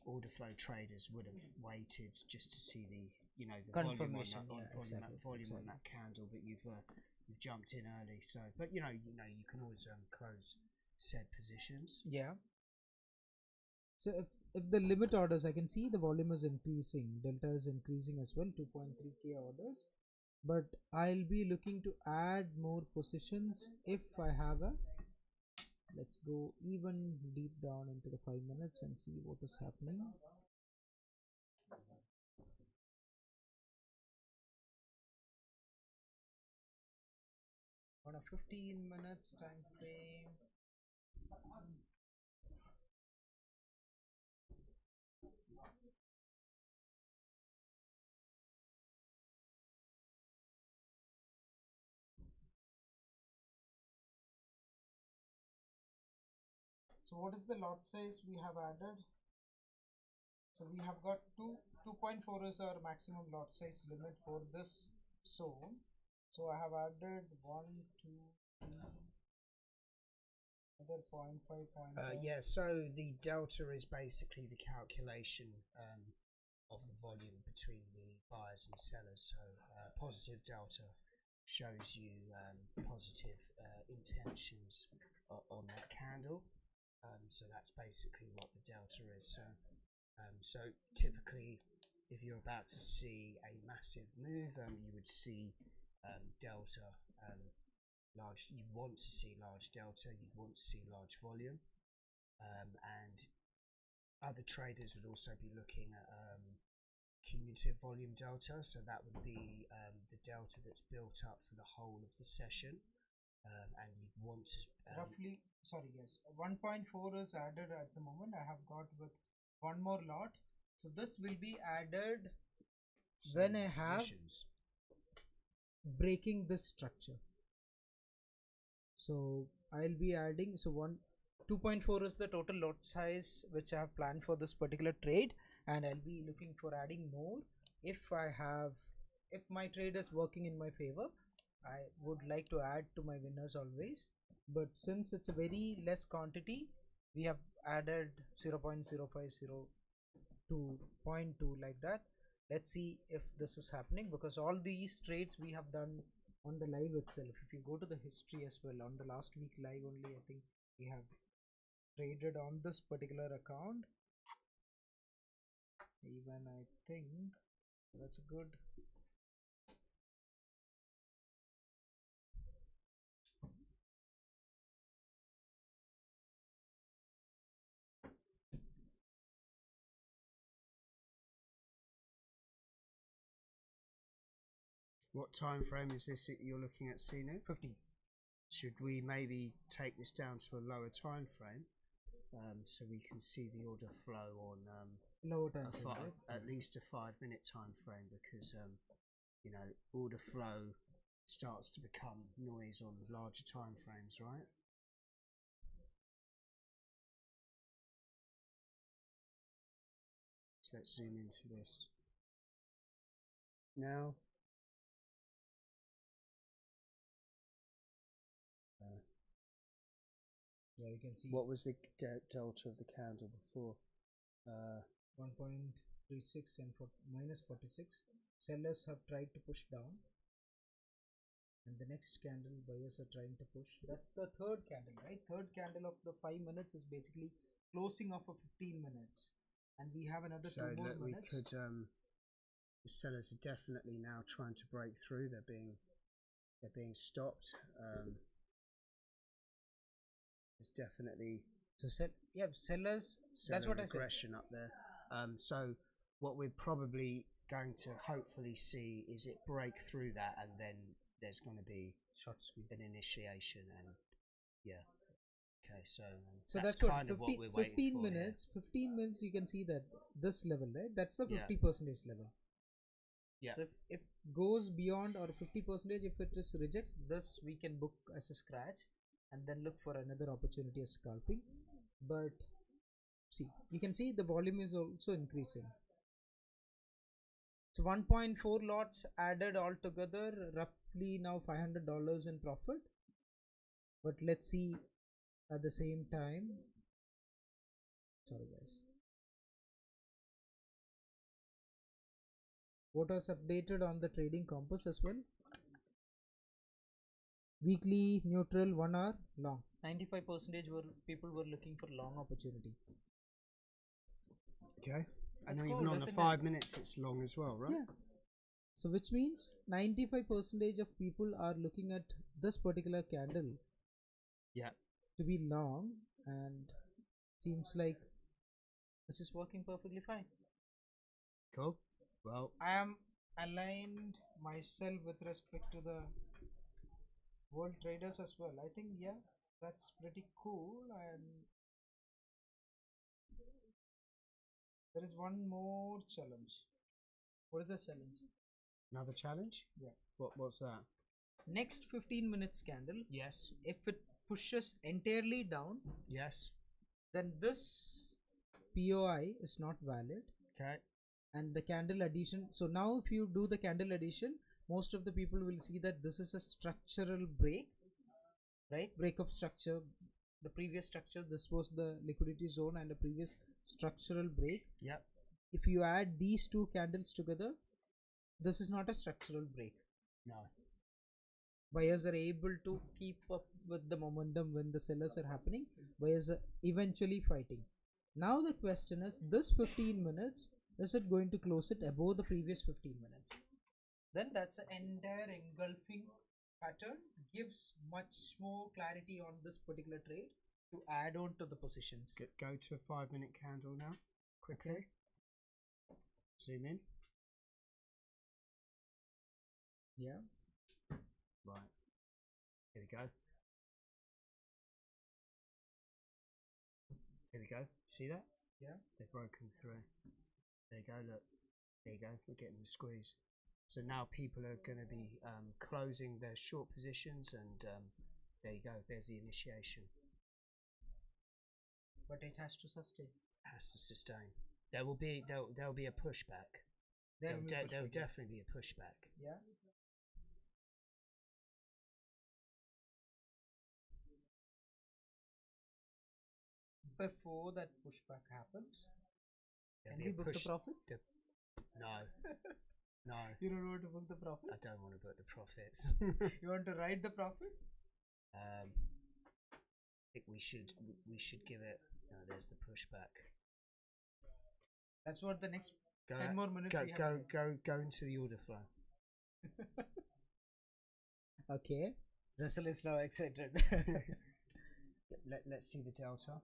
order flow traders would have waited just to see you know, the confirmation. volume on that candle, but you've jumped in early. So, but you can always close said positions. Yeah. So if the limit orders, I can see the volume is increasing, delta is increasing as well, 2.3k orders, but I'll be looking to add more positions if I have a. Let's go even deep down into the 5 minutes and see what is happening. On a 15 minutes time frame, so what is the lot size we have added? So we have got 2.4 is our maximum lot size limit for this zone. So I have added 1, 2, 3, another 0.5, 0.5. Yeah, so the delta is basically the calculation of the volume between the buyers and sellers. So positive delta shows you positive intentions on that candle. So that's basically what the delta is. So typically, if you're about to see a massive move, you would see delta large. You want to see large delta. You'd want to see large volume, and other traders would also be looking at cumulative volume delta. So that would be the delta that's built up for the whole of the session, and you'd want to roughly. Sorry, yes, 1.4 is added at the moment. I have got with one more lot, so this will be added when I have breaking this structure. So I'll be adding, so 2.4 is the total lot size which I have planned for this particular trade, and I'll be looking for adding more if my trade is working in my favor. I would like to add to my winners always, but since it's a very less quantity, we have added 0.050 to 0.2 like that. Let's see if this is happening, because all these trades we have done on the live itself. If you go to the history as well, on the last week live only, I think we have traded on this particular account. Even I think that's a good. What time frame is this that you're looking at, Sinu? 15. Should we maybe take this down to a lower time frame, so we can see the order flow on lower time frame, right? at least a 5-minute time frame, because order flow starts to become noise on larger time frames, right? So let's zoom into this now. Yeah, you can see what was the delta of the candle before. 1.36 and minus 46. Sellers have tried to push down, and the next candle buyers are trying to push. That's the third candle, right? Third candle of the 5 minutes is basically closing off of 15 minutes, and we have another 2 more minutes. We could the sellers are definitely now trying to break through. They're being stopped. It's definitely sellers. That's what I said. Aggression up there. So what we're probably going to hopefully see is it break through that, and then there's going to be an initiation, and yeah. Okay, so that's kind of what we're waiting 15 for. 15 minutes. You can see that this level, right? That's the 50% level. Yeah. So if goes beyond or 50%, if it is rejects this, we can book as a scratch and then look for another opportunity as scalping. But see, you can see the volume is also increasing. So 1.4 lots added altogether, roughly now $500 in profit. But let's see at the same time. Sorry guys. What was updated on the trading compass as well? Weekly neutral, 1 hour long. 95% were people were looking for long opportunity. Okay. And That's even cool, on the isn't 5 minutes, it's long as well, right? Yeah. So which means 95% of people are looking at this particular candle. Yeah. To be long, and seems like this is working perfectly fine. Cool. Well, I am aligned myself with respect to the world traders as well. I think yeah, that's pretty cool. And there is one more challenge. What is the challenge? another challenge? Yeah. What's that? Next 15 minutes candle. Yes. If it pushes entirely down, Yes. then this POI is not valid. Okay. And the candle addition. So now if you do the candle addition, most of the people will see that this is a structural break, right? Break of structure. The previous structure, this was the liquidity zone, and the previous structural break. Yep. If you add these two candles together, this is not a structural break. No. Buyers are able to keep up with the momentum when the sellers are happening. Buyers are eventually fighting. Now the question is, this 15 minutes, is it going to close it above the previous 15 minutes? Then that's an entire engulfing pattern, gives much more clarity on this particular trade to add on to the positions. Go to a 5 minute candle now, quickly. Okay. Zoom in. Yeah. Right. Here we go. Here we go. See that? Yeah. They've broken through. There you go, look. There you go. We're getting the squeeze. So now people are going to be closing their short positions, and there you go. There's the initiation. But it has to sustain. Has to sustain. There'll be a pushback. There'll definitely be a pushback. Yeah. Before that pushback happens, can we book the profits? No. No. You don't want to book the profits? I don't want to book the profits. You want to ride the profits? I think we should give it. No, there's the pushback. That's what the next 10 more minutes we have. Go into the order flow. Okay. Russell is now excited. Let's see the delta.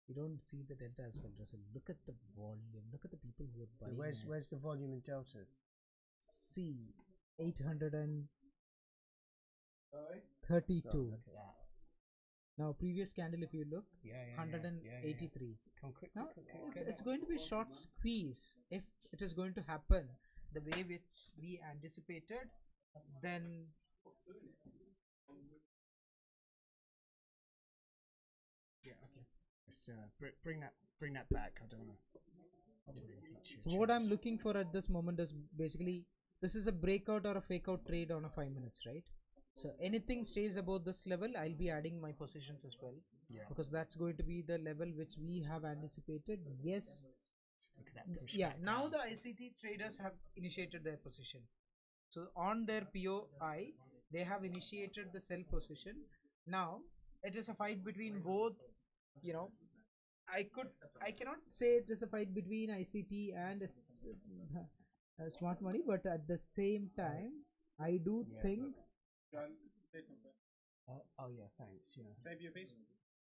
You don't see the delta as well, Russell. Look at the volume. Look at the people who are buying. Where's the volume in delta? See, 832. Look at that. Now, previous candle, if you look, 183. Yeah. Come quick. Now, it's going to be short squeeze. If it is going to happen the way which we anticipated, then yeah, okay. Let's bring that back. I don't want to do anything too. So what I'm looking for at this moment is basically, this is a breakout or a fake out trade on a 5 minutes, right? So anything stays above this level, I'll be adding my positions as well. Yeah. Because that's going to be the level which we have anticipated. Yes. Look at that push. Yeah. Now the ICT traders have initiated their position. So on their POI, they have initiated the sell position. Now it is a fight between both. You know, I cannot say it is a fight between ICT and smart money, but at the same time, I do think. Oh yeah, thanks. Yeah. Save your piece.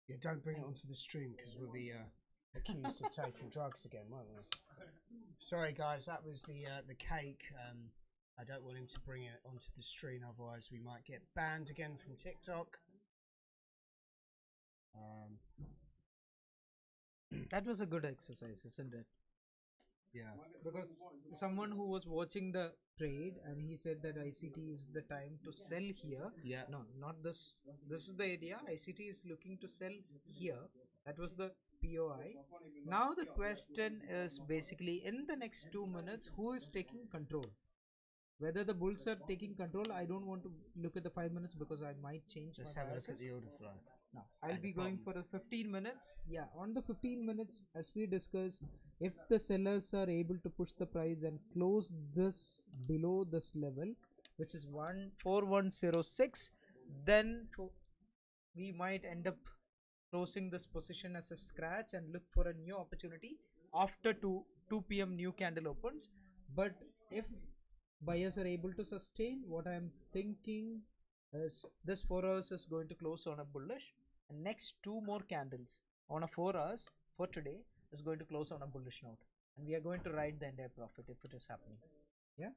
Yeah, don't bring it onto the stream because we'll be accused of taking drugs again, won't we? Sorry guys, that was the cake. I don't want him to bring it onto the stream, otherwise we might get banned again from TikTok. That was a good exercise, isn't it? Yeah. Because someone who was watching the trade and he said that ICT is the time to sell here. Yeah. No, not this. This is the area. ICT is looking to sell here. That was the POI. Now the question is basically, in the next 2 minutes, who is taking control? Whether the bulls are taking control, I don't want to look at the 5 minutes because I might change. Let's have a look at the order flow. Now I'll be going for a 15 minutes. Yeah, on the 15 minutes, as we discussed, if the sellers are able to push the price and close this below this level, which is 14106, then we might end up closing this position as a scratch and look for a new opportunity after 2 p.m. new candle opens. But if buyers are able to sustain, what I am thinking is this 4 hours is going to close on a bullish, and next 2 more candles on a 4 hours for today is going to close on a bullish note, and we are going to ride the entire profit if it is happening. Yeah.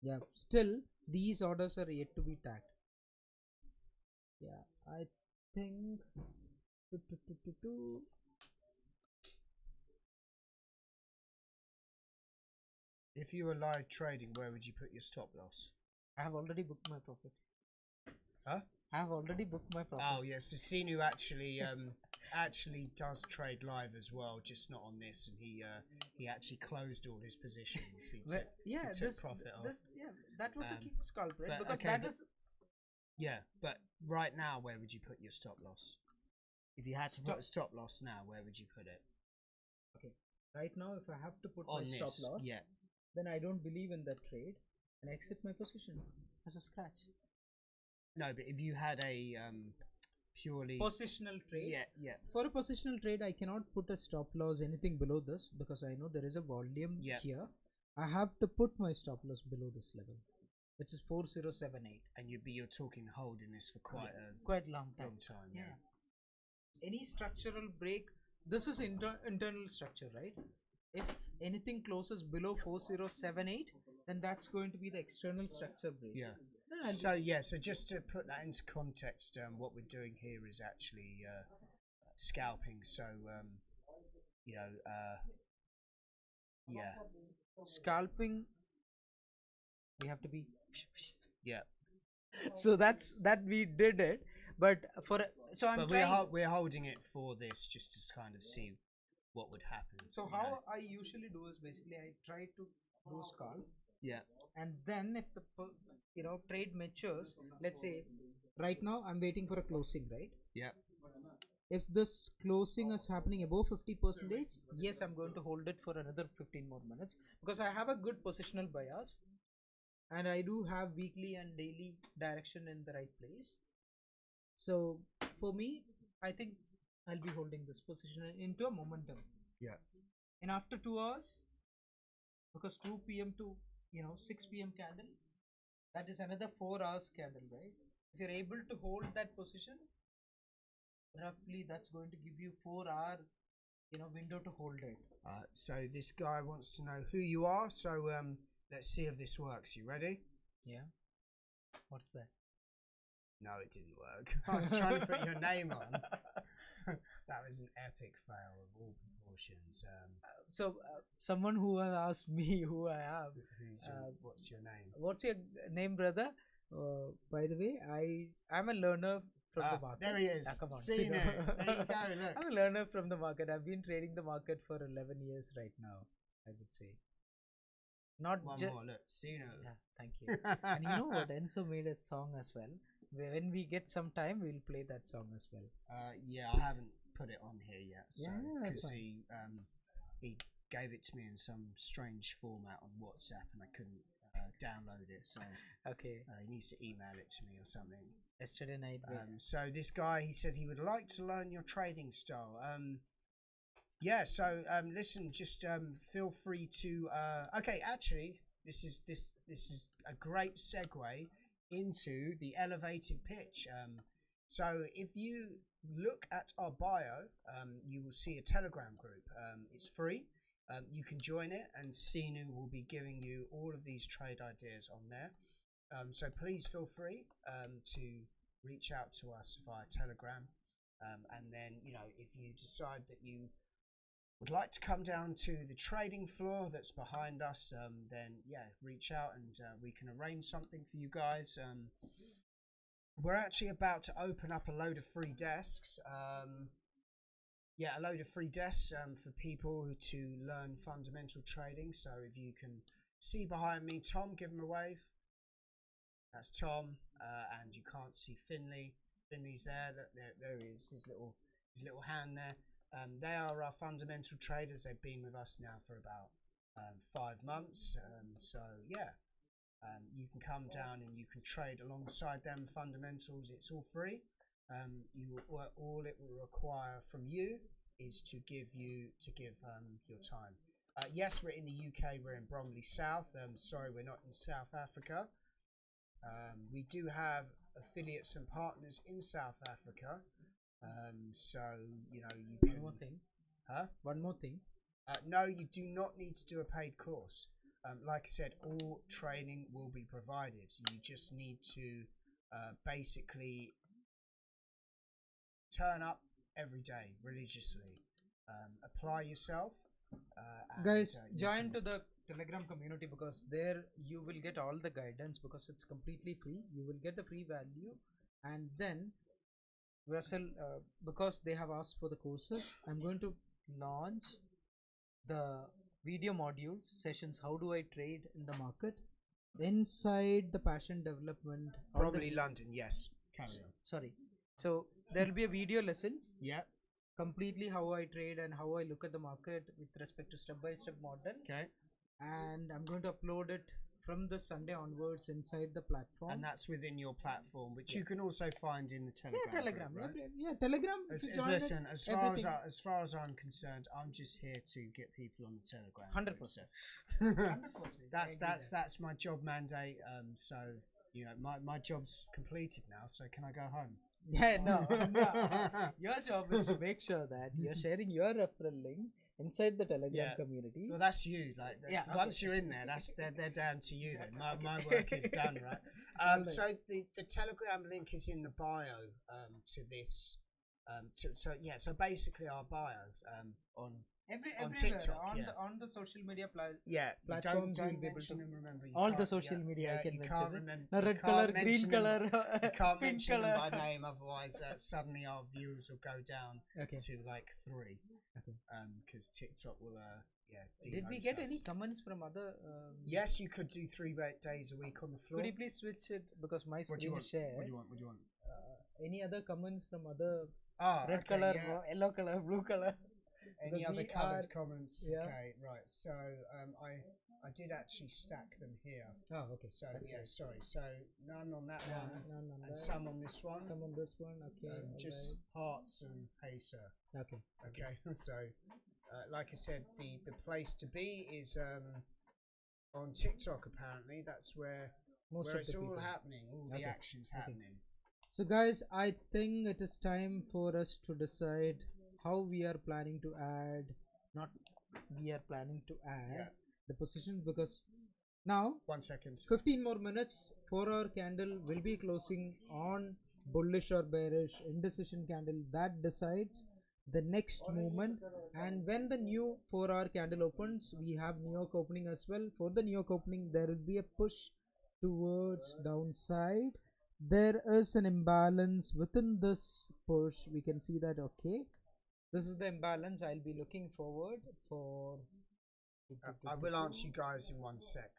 Yeah, still these orders are yet to be tagged. Yeah, I think If you were live trading, where would you put your stop loss? I have already booked my profit. Huh? I have already booked my profit. Oh yes, so Sinu actually does trade live as well, just not on this, and he actually closed all his positions. He took profit off. That was a kick culprit because that is. Yeah, but right now, where would you put your stop loss? If you had to put a stop loss now, where would you put it? Okay, right now, if I have to put on my stop loss, yeah, then I don't believe in that trade and exit my position as a scratch. No, but if you had a purely positional trade, yeah. For a positional trade, I cannot put a stop loss anything below this because I know there is a volume here. I have to put my stop loss below this level, which is 4078, and you're talking holding this for quite long time. Yeah. Any structural break, this is internal structure, right? If anything closes below 4078, then that's going to be the external structure break. Yeah. So just to put that into context, what we're doing here is actually scalping. So scalping. We have to be. Yeah. So that we did it, but we're holding it for this just to kind of see what would happen. So how I usually do is basically I try to do scalp. Yeah. And then if the trade matures, let's say right now I'm waiting for a closing, right? Yeah. If this closing is happening above 50%, yes, I'm going to hold it for another 15 more minutes because I have a good positional bias and I do have weekly and daily direction in the right place. So for me, I think I'll be holding this position into a momentum. Yeah. And after 2 hours, because 2 p.m. to 6 p.m. candle, that is another 4 hours candle, right? If you're able to hold that position, roughly that's going to give you 4 hour window to hold it. So this guy wants to know who you are, so let's see if this works. You ready? Yeah. What's that? No, it didn't work. I was trying to put your name on. That was an epic fail of all proportions. Someone who has asked me who I am. What's your name? What's your name, brother? By the way, I'm a learner from the market. There he is. Come on, Sinu. There you go. Look. I'm a learner from the market. I've been trading the market for 11 years right now, I would say. Not one more. Look, Sinu. Yeah, thank you. And you know what? Enzo made a song as well. When we get some time, we'll play that song as well. Yeah, I haven't put it on here yet. So because he gave it to me in some strange format on WhatsApp, and I couldn't download it. So okay, he needs to email it to me or something. Yesterday night. So this guy, he said he would like to learn your trading style. Yeah. So listen, just feel free to. Okay, actually, this is a great segue into the elevated pitch. So if you look at our bio, you will see a Telegram group. It's free. You can join it, and Sinu will be giving you all of these trade ideas on there. So please feel free to reach out to us via Telegram. And then, if you decide that you would like to come down to the trading floor that's behind us, then reach out and we can arrange something for you guys. We're actually about to open up a load of free desks. A load of free desks for people to learn fundamental trading. So if you can see behind me, Tom, give him a wave. That's Tom, and you can't see Finley. Finley's there. There he is. His little hand there. They are our fundamental traders. They've been with us now for about 5 months. So yeah, you can come down and you can trade alongside them. Fundamentals. It's all free. All it will require from you is to give your time. Yes, we're in the UK. We're in Bromley South. Sorry, we're not in South Africa. We do have affiliates and partners in South Africa. So you can. One more thing. Huh? One more thing. No, you do not need to do a paid course. Like I said, all training will be provided. You just need to basically turn up every day religiously. Apply yourself. Guys, join to the Telegram community, because there you will get all the guidance, because it's completely free. You will get the free value, and then Russell, because they have asked for the courses, I'm going to launch the video modules sessions. How do I trade in the market inside the passion development? Probably London, yes. Carry on. Sorry. So there will be a video lessons. Yeah. Completely how I trade and how I look at the market with respect to step-by-step models. Okay. And I'm going to upload it from the Sunday onwards inside the platform. And that's within your platform, which you can also find in the Telegram. Yeah, Telegram. Group, right? Yeah, Telegram. Listen, as far as I'm concerned, I'm just here to get people on the Telegram. 100%. 100%. That's my job mandate. So my job's completed now. So can I go home? Yeah, no. Your job is to make sure that you're sharing your referral link inside the Telegram community. Well, that's you. Once you're in there, they're down to you. Then my work is done, right? So the Telegram link is in the bio to this. So basically our bio on TikTok, on the social media platforms. Don't mention them. Remember, all the social media I can you mention. Can't remember. No, red color, green color, you can't pink mention color. them by name, otherwise suddenly our views will go down to like 3. Okay. Because TikTok will Did we get any comments from other? Yes, you could do 3 days a week on the floor. Could you please switch it, because my screen is shared? What do you want? Any other comments from other? Red color, yellow color, blue color. Any other coloured comments? Yeah. Okay, right. So I did actually stack them here. Oh, okay. So sorry. So none on that one, none on and that. some on this one. Some on this one. Okay. Just hearts and hey sir. Okay. So like I said, the place to be is on TikTok. Apparently, that's where it's all happening. All the action's happening. So guys, I think it is time for us to decide how we are planning to add the positions, because now 1 second, 15 more minutes, 4-hour candle will be closing on bullish or bearish. Indecision candle that decides the next movement, and when the new 4-hour candle opens, we have New York opening as well. For the New York opening, there will be a push towards downside. There is an imbalance within this push. We can see that. Okay, this is the imbalance. I'll be looking forward for. I will answer you guys in 1 sec.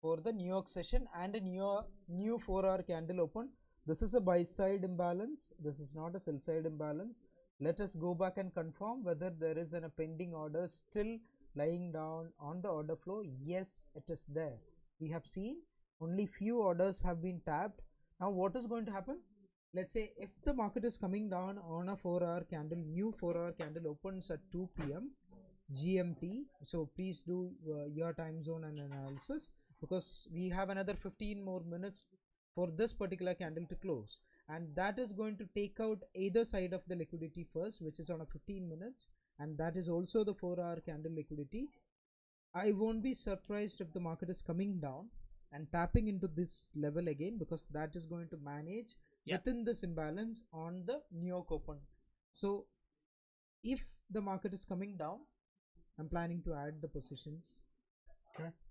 For the New York session and a new 4-hour candle open. This is a buy side imbalance. This is not a sell side imbalance. Let us go back and confirm whether there is a pending order still lying down on the order flow. Yes, it is there. We have seen only few orders have been tapped. Now what is going to happen? Let's say if the market is coming down on a 4-hour candle, new 4-hour candle opens at 2 p.m. GMT. So please do your time zone and analysis, because we have another 15 more minutes for this particular candle to close, and that is going to take out either side of the liquidity first, which is on a 15 minutes, and that is also the 4-hour candle liquidity. I won't be surprised if the market is coming down and tapping into this level again, because that is going to manage within this imbalance on the New York open. So if the market is coming down, I'm planning to add the positions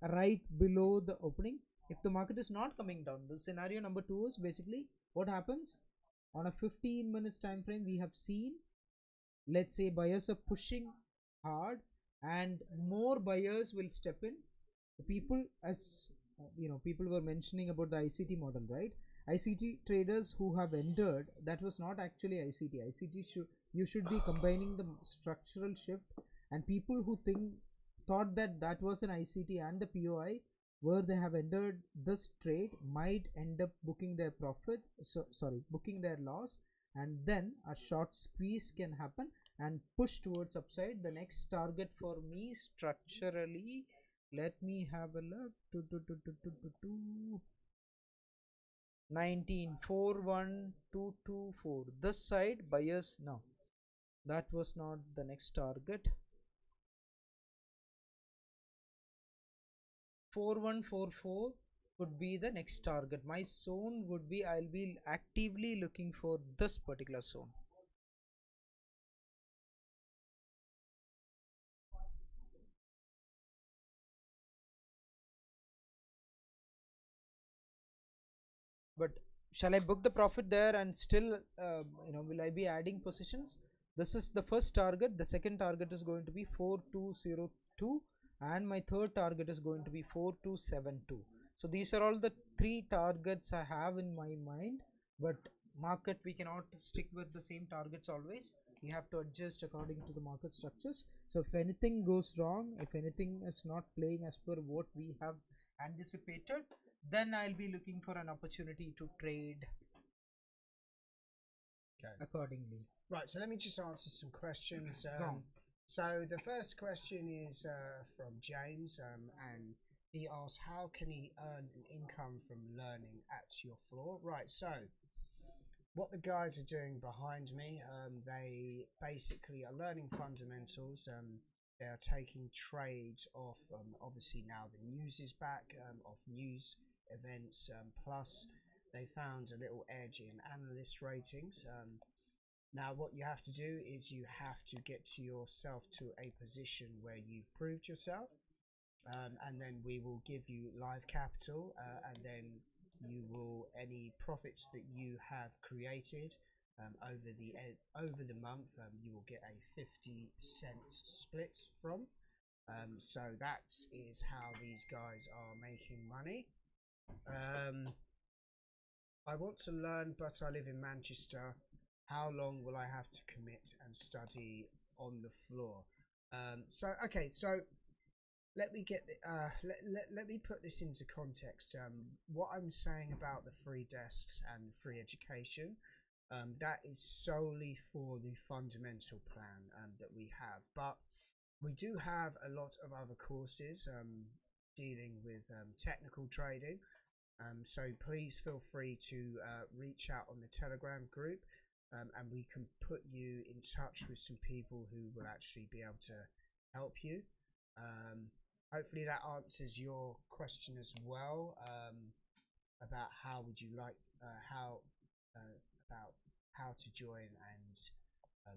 right below the opening. If the market is not coming down, the scenario number 2 is basically what happens on a 15 minutes time frame. We have seen, let's say, buyers are pushing hard and more buyers will step in. The people, as people were mentioning about the ICT model, right? ICT traders who have entered, that was not actually ICT. You should be combining the structural shift, and people who thought that was an ICT and the POI, where they have entered this trade, might end up booking their profit, booking their loss, and then a short squeeze can happen and push towards upside. The next target for me structurally, let me have a look, 19,41224. This side buyers, no, that was not the next target. 4144 would be the next target. My zone would be, I'll be actively looking for this particular zone. But shall I book the profit there and still will I be adding positions? This is the first target. The second target is going to be 4202, and my third target is going to be 4272. So these are all the three targets I have in my mind. But market, we cannot stick with the same targets always. We have to adjust according to the market structures. So if anything goes wrong, if anything is not playing as per what we have anticipated, then I'll be looking for an opportunity to trade accordingly. Right, so let me just answer some questions. So the first question is from James, and he asks, how can he earn an income from learning at your floor? Right, so what the guys are doing behind me, they basically are learning fundamentals. They are taking trades off, obviously now the news is back, off news events, plus they found a little edge in analyst ratings. Now what you have to do is you have to get to yourself to a position where you've proved yourself, and then we will give you live capital, and then you will, any profits that you have created over the month, you will get a 50% split from. So that is how these guys are making money. I want to learn, but I live in Manchester. How long will I have to commit and study on the floor? So let me get let me put this into context. What I'm saying about the free desks and free education, that is solely for the fundamental plan that we have, but we do have a lot of other courses dealing with technical trading. So please feel free to reach out on the Telegram group, and we can put you in touch with some people who will actually be able to help you. Hopefully that answers your question as well, about how would you like about how to join, and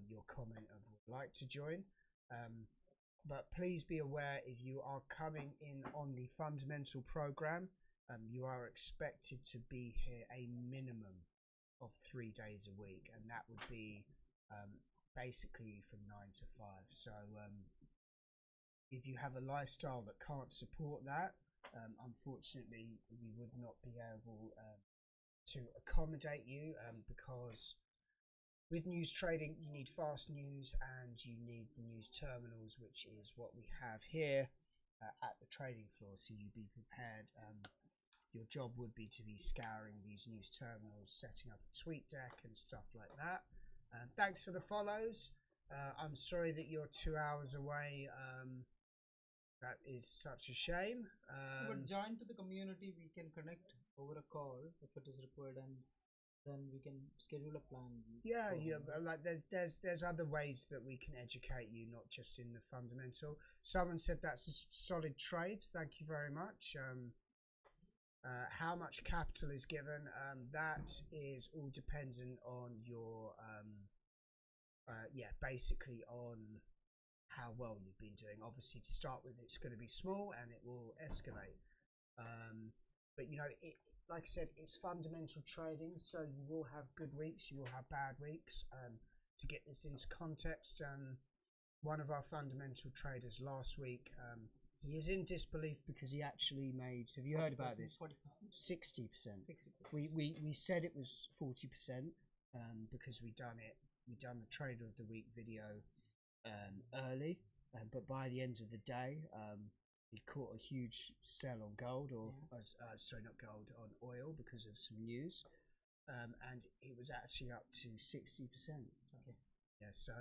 your comment of would like to join. But please be aware, if you are coming in on the fundamental program, you are expected to be here a minimum of 3 days a week, and that would be basically from 9 to 5. So if you have a lifestyle that can't support that, unfortunately we would not be able to accommodate you, because with news trading you need fast news and you need the news terminals, which is what we have here at the trading floor. So you be prepared. Your job would be to be scouring these news terminals, setting up a tweet deck and stuff like that. Thanks for the follows. I'm sorry that you're 2 hours away. That is such a shame. But join to the community. We can connect over a call if it is required, and then we can schedule a plan. Yeah, like there's other ways that we can educate you, not just in the fundamental. Someone said that's a solid trade. Thank you very much. How much capital is given? That is all dependent on your basically on how well you've been doing. Obviously, to start with, it's going to be small and it will escalate. But like I said, it's fundamental trading, so you will have good weeks, you will have bad weeks. To get this into context, one of our fundamental traders last week He is in disbelief because he actually made. Have you heard about this? 40%. 60%. 60%. We said it was 40% because we done the Trader of the Week video early, but by the end of the day, he caught a huge sell on gold, or sorry, not gold, on oil because of some news, and it was actually up to 60%. Okay. Yeah. So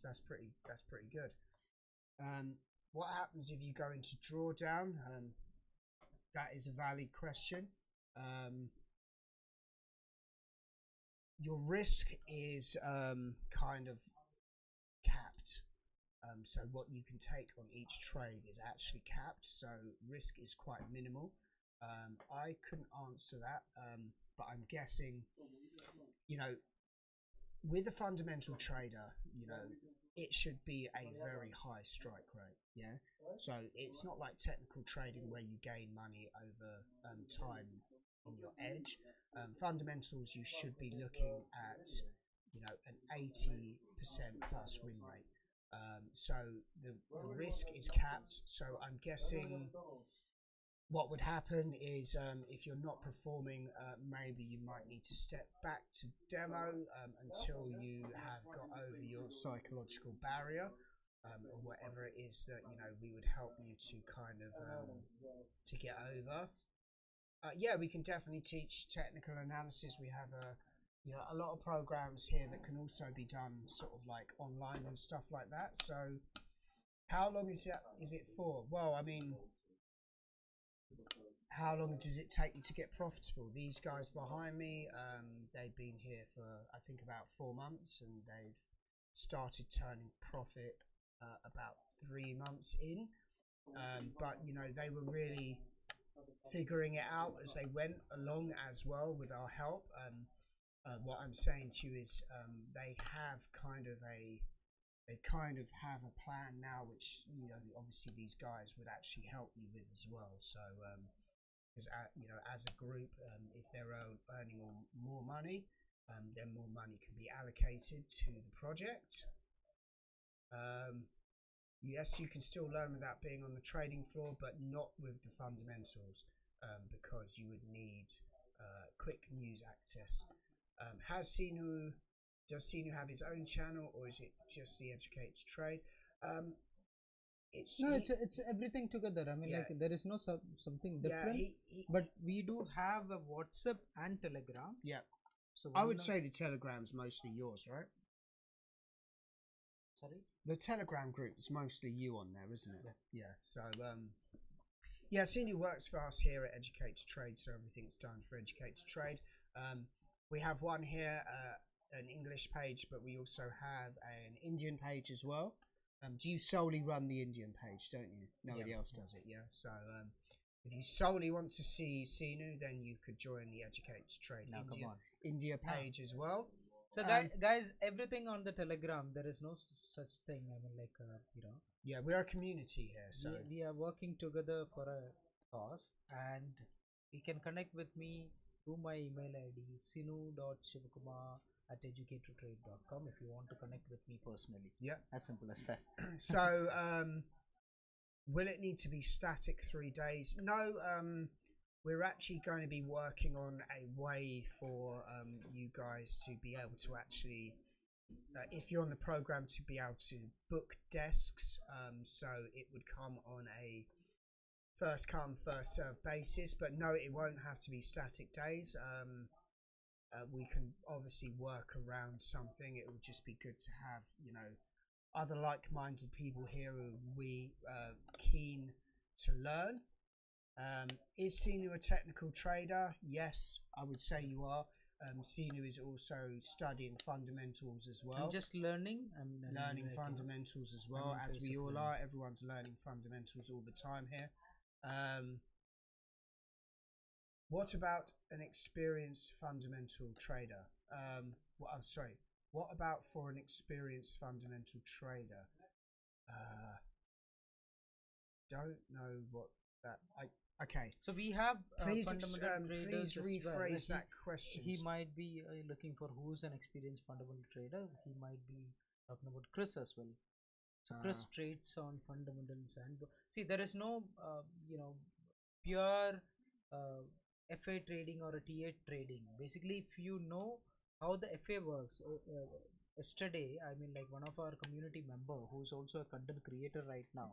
that's pretty good. What happens if you go into drawdown? That is a valid question. Your risk is kind of capped. So what you can take on each trade is actually capped. So risk is quite minimal. I couldn't answer that, but I'm guessing, with a fundamental trader, it should be a very high strike rate. Yeah. So it's not like technical trading where you gain money over time on your edge. Fundamentals, you should be looking at an 80% plus win rate. So the risk is capped. So I'm guessing what would happen is if you're not performing, maybe you might need to step back to demo until you have got over your psychological barrier, or whatever it is that we would help you to kind of to get over. We can definitely teach technical analysis. We have a lot of programs here that can also be done sort of like online and stuff like that. So how long is it for? Well, I mean, how long does it take you to get profitable? These guys behind me, they've been here for I think about 4 months, and they've started turning profit about 3 months in. But they were really figuring it out as they went along as well with our help. What I'm saying to you is they kind of have a plan now, which obviously these guys would actually help you with as well. So because as a group, if they're earning more money, then more money can be allocated to the project. Yes, you can still learn without being on the trading floor, but not with the fundamentals, because you would need quick news access. Does Sinu have his own channel, or is it just the Educate to Trade? It's everything together. I mean, like there is no something different. But we do have a WhatsApp and Telegram. Yeah. So I would say the Telegram's mostly yours, right? Sorry? The Telegram group is mostly you on there, isn't it? Yeah. So Sinu works for us here at Educate to Trade, so everything's done for Educate to Trade. We have one here, an English page, but we also have an Indian page as well. Do you solely run the Indian page, don't you? Nobody else does it, yeah? So if you solely want to see Sinu, then you could join the Educate to Trade India page as well. So guys, everything on the Telegram, there is no such thing. I mean, like, Yeah, we're a community here, so we are working together for a cause, and you can connect with me through my email ID sinu.shivakumar@educatotrade.com if you want to connect with me personally. Yeah, as simple as that. So will it need to be static 3 days? No. We're actually going to be working on a way for you guys to be able to actually, if you're on the program, to be able to book desks. So it would come on a first come, first served basis. But no, it won't have to be static days. We can obviously work around something. It would just be good to have, other like-minded people here who we keen to learn. Is Sinu a technical trader? Yes, I would say you are. Sinu is also studying fundamentals as well. I'm just learning. I'm learning fundamentals as well, as we all are. Everyone's learning fundamentals all the time here. What about an experienced fundamental trader? What about for an experienced fundamental trader? Don't know what that. Okay. So we have please rephrase well. that question. He might be looking for who's an experienced fundamental trader. He might be talking about Chris as well. suppress trades on fundamentals. And see, there is no pure FA trading or a TA trading. Basically, if you know how the FA works, yesterday, I mean, like one of our community member who's also a content creator right now,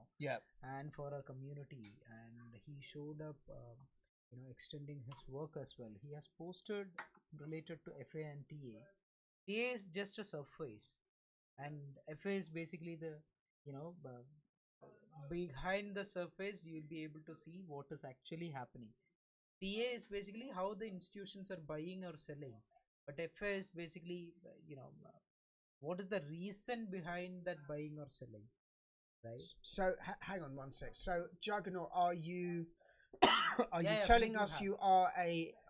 and for our community, and he showed up, extending his work as well. He has posted related to FA and TA. TA is just a surface, and FA is basically the behind the surface. You'll be able to see what is actually happening. TA is basically how the institutions are buying or selling, but FA is basically what is the reason behind that buying or selling, right? So hang on one sec. So Juggernaut, are you you telling us you are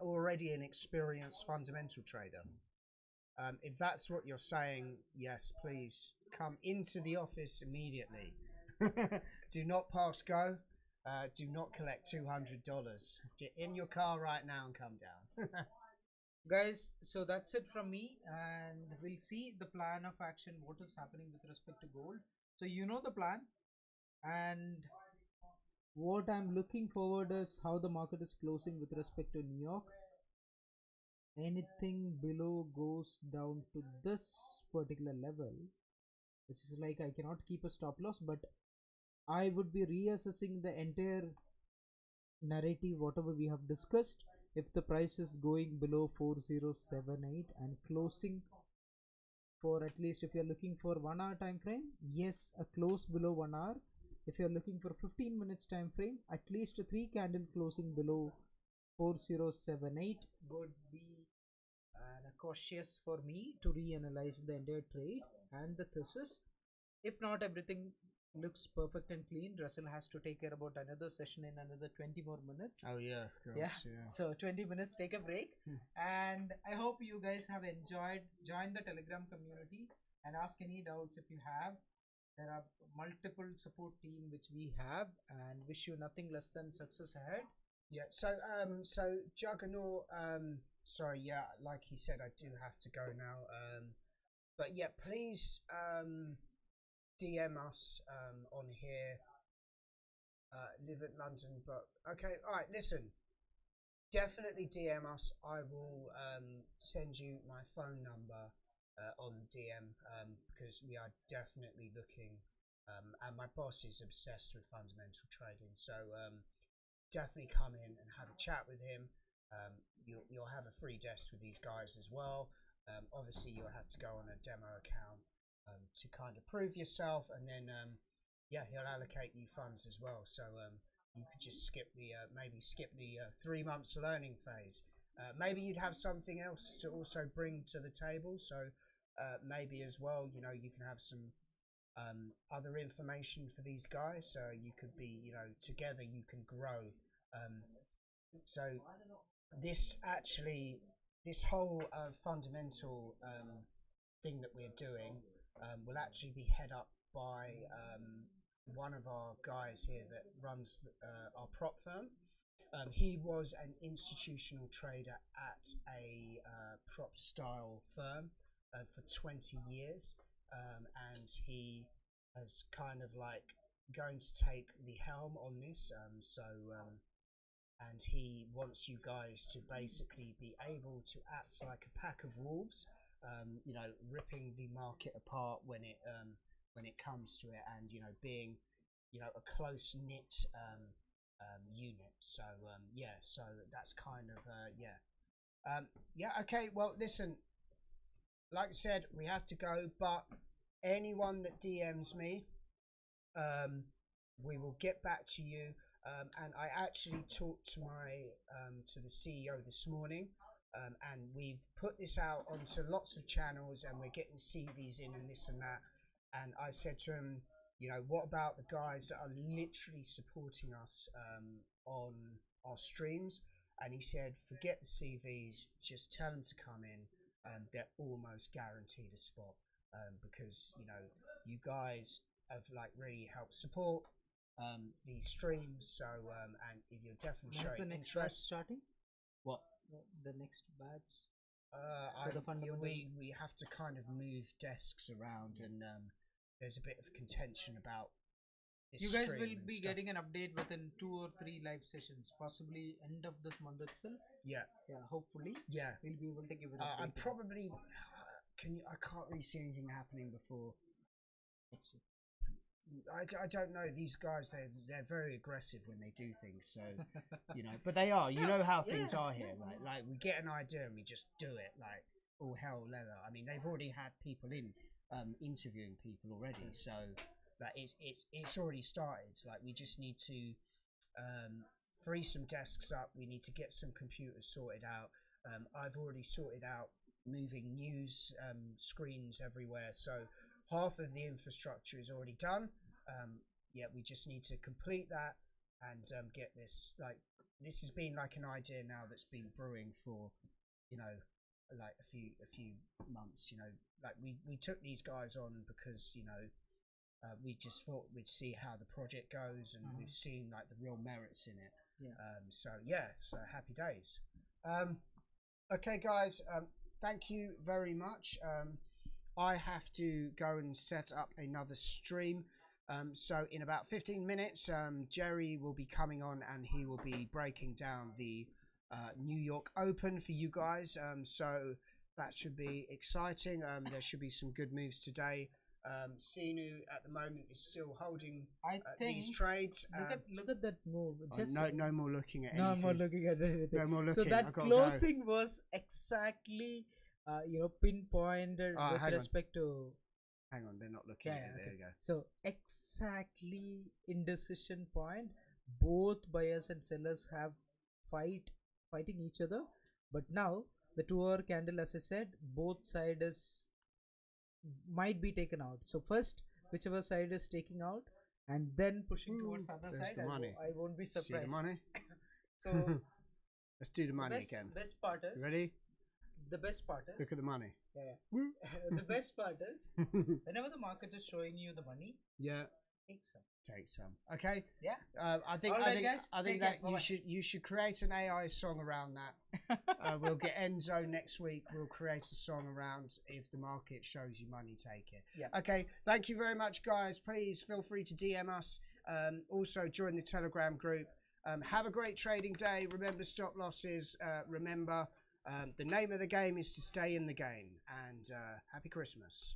already an experienced fundamental trader? If that's what you're saying, yes, please come into the office immediately. Do not pass go. Do not collect $200. Get in your car right now and come down. Guys, so that's it from me, and we'll see the plan of action, what is happening with respect to gold. So you know the plan, and what I'm looking forward is how the market is closing with respect to New York. Anything below goes down to this particular level, which is like I cannot keep a stop loss, but I would be reassessing the entire narrative whatever we have discussed. If the price is going below 4078 and closing for, at least if you are looking for 1 hour time frame, yes, a close below 1 hour. If you are looking for 15 minutes time frame, at least a 3 candle closing below 4078 would be cautious for me to reanalyze the entire trade and the thesis. If not, everything looks perfect and clean. Russell has to take care about another session in another 20 more minutes. Oh yeah, yeah. So 20 minutes, take a break. And I hope you guys have enjoyed. Join the Telegram community and ask any doubts if you have. There are multiple support team which we have, and wish you nothing less than success ahead. Yeah. So Juggernaut, sorry, yeah, like he said, I do have to go now. But yeah, please DM us on here. Live at London, but okay, all right. Listen, definitely DM us. I will send you my phone number on DM because we are definitely looking. And my boss is obsessed with fundamental trading, so definitely come in and have a chat with him. You'll have a free desk with these guys as well. Obviously, you'll have to go on a demo account to kind of prove yourself, and then yeah, he'll allocate you funds as well. So you could just skip the maybe skip the 3 months learning phase. Maybe you'd have something else to also bring to the table. So maybe as well, you know, you can have some other information for these guys. So you could be, you know, together you can grow. So this whole fundamental thing that we're doing will actually be head up by one of our guys here that runs our prop firm. He was an institutional trader at a prop style firm for 20 years, and he has kind of like going to take the helm on this. And he wants you guys to basically be able to act like a pack of wolves, you know, ripping the market apart when it comes to it, and you know, being, you know, a close knit unit. So yeah, so that's kind of yeah, okay. Well, listen, like I said, we have to go, but anyone that DMs me, we will get back to you. And I actually talked to my to the CEO this morning, and we've put this out onto lots of channels, and we're getting CVs in and this and that. And I said to him, you know, what about the guys that are literally supporting us on our streams? And he said, forget the CVs, just tell them to come in. They're almost guaranteed a spot, because you know, you guys have like really helped support these streams. So and if you're definitely showing the next interest, batch starting? What? The next batch? We have to kind of move desks around, and there's a bit of contention about this. You guys stream will and be stuff. getting an update within 2 or 3 live sessions, possibly end of this month itself. Yeah, Hopefully yeah. we'll be able to give it an I'm update. probably. I can't really see anything happening before. I don't know, these guys, they're very aggressive when they do things, so but they are, you know how things are here, like we get an idea and we just do it, like all hell leather. I mean, they've already had people in interviewing people already, so like it's already started. Like, we just need to free some desks up, we need to get some computers sorted out. I've already sorted out moving news screens everywhere, so half of the infrastructure is already done. We just need to complete that and get this. Like, this has been like an idea now that's been brewing for like a few months. Like we took these guys on because we just thought we'd see how the project goes, and we've seen like the real merits in it. So happy days. Okay guys, thank you very much. I have to go and set up another stream. So in about 15 minutes, Jerry will be coming on and he will be breaking down the New York Open for you guys. So that should be exciting. There should be some good moves today. Sinu at the moment is still holding these trades. Look at that move. Just no more looking at anything. anything. No more looking at anything. No more looking. So that closing was exactly pinpointed with respect to. Hang on, they're not looking at it. There you go. So exactly indecision point. Both buyers and sellers have fighting each other. But now the 2-hour candle, as I said, both sides might be taken out. So first, whichever side is taking out, and then pushing towards the other side. I won't be surprised. See the money. So let's do the money again. Best part is. Ready? The best part is. Look at the money. The best part is whenever the market is showing you the money. Take some. Okay. Yeah. I think that you should create an AI song around that. We'll get Enzo next week. We'll create a song around if the market shows you money, take it. Yeah. Okay. Thank you very much, guys. Please feel free to DM us. Also join the Telegram group. Have a great trading day. Remember stop losses. Remember the name of the game is to stay in the game. And happy Christmas.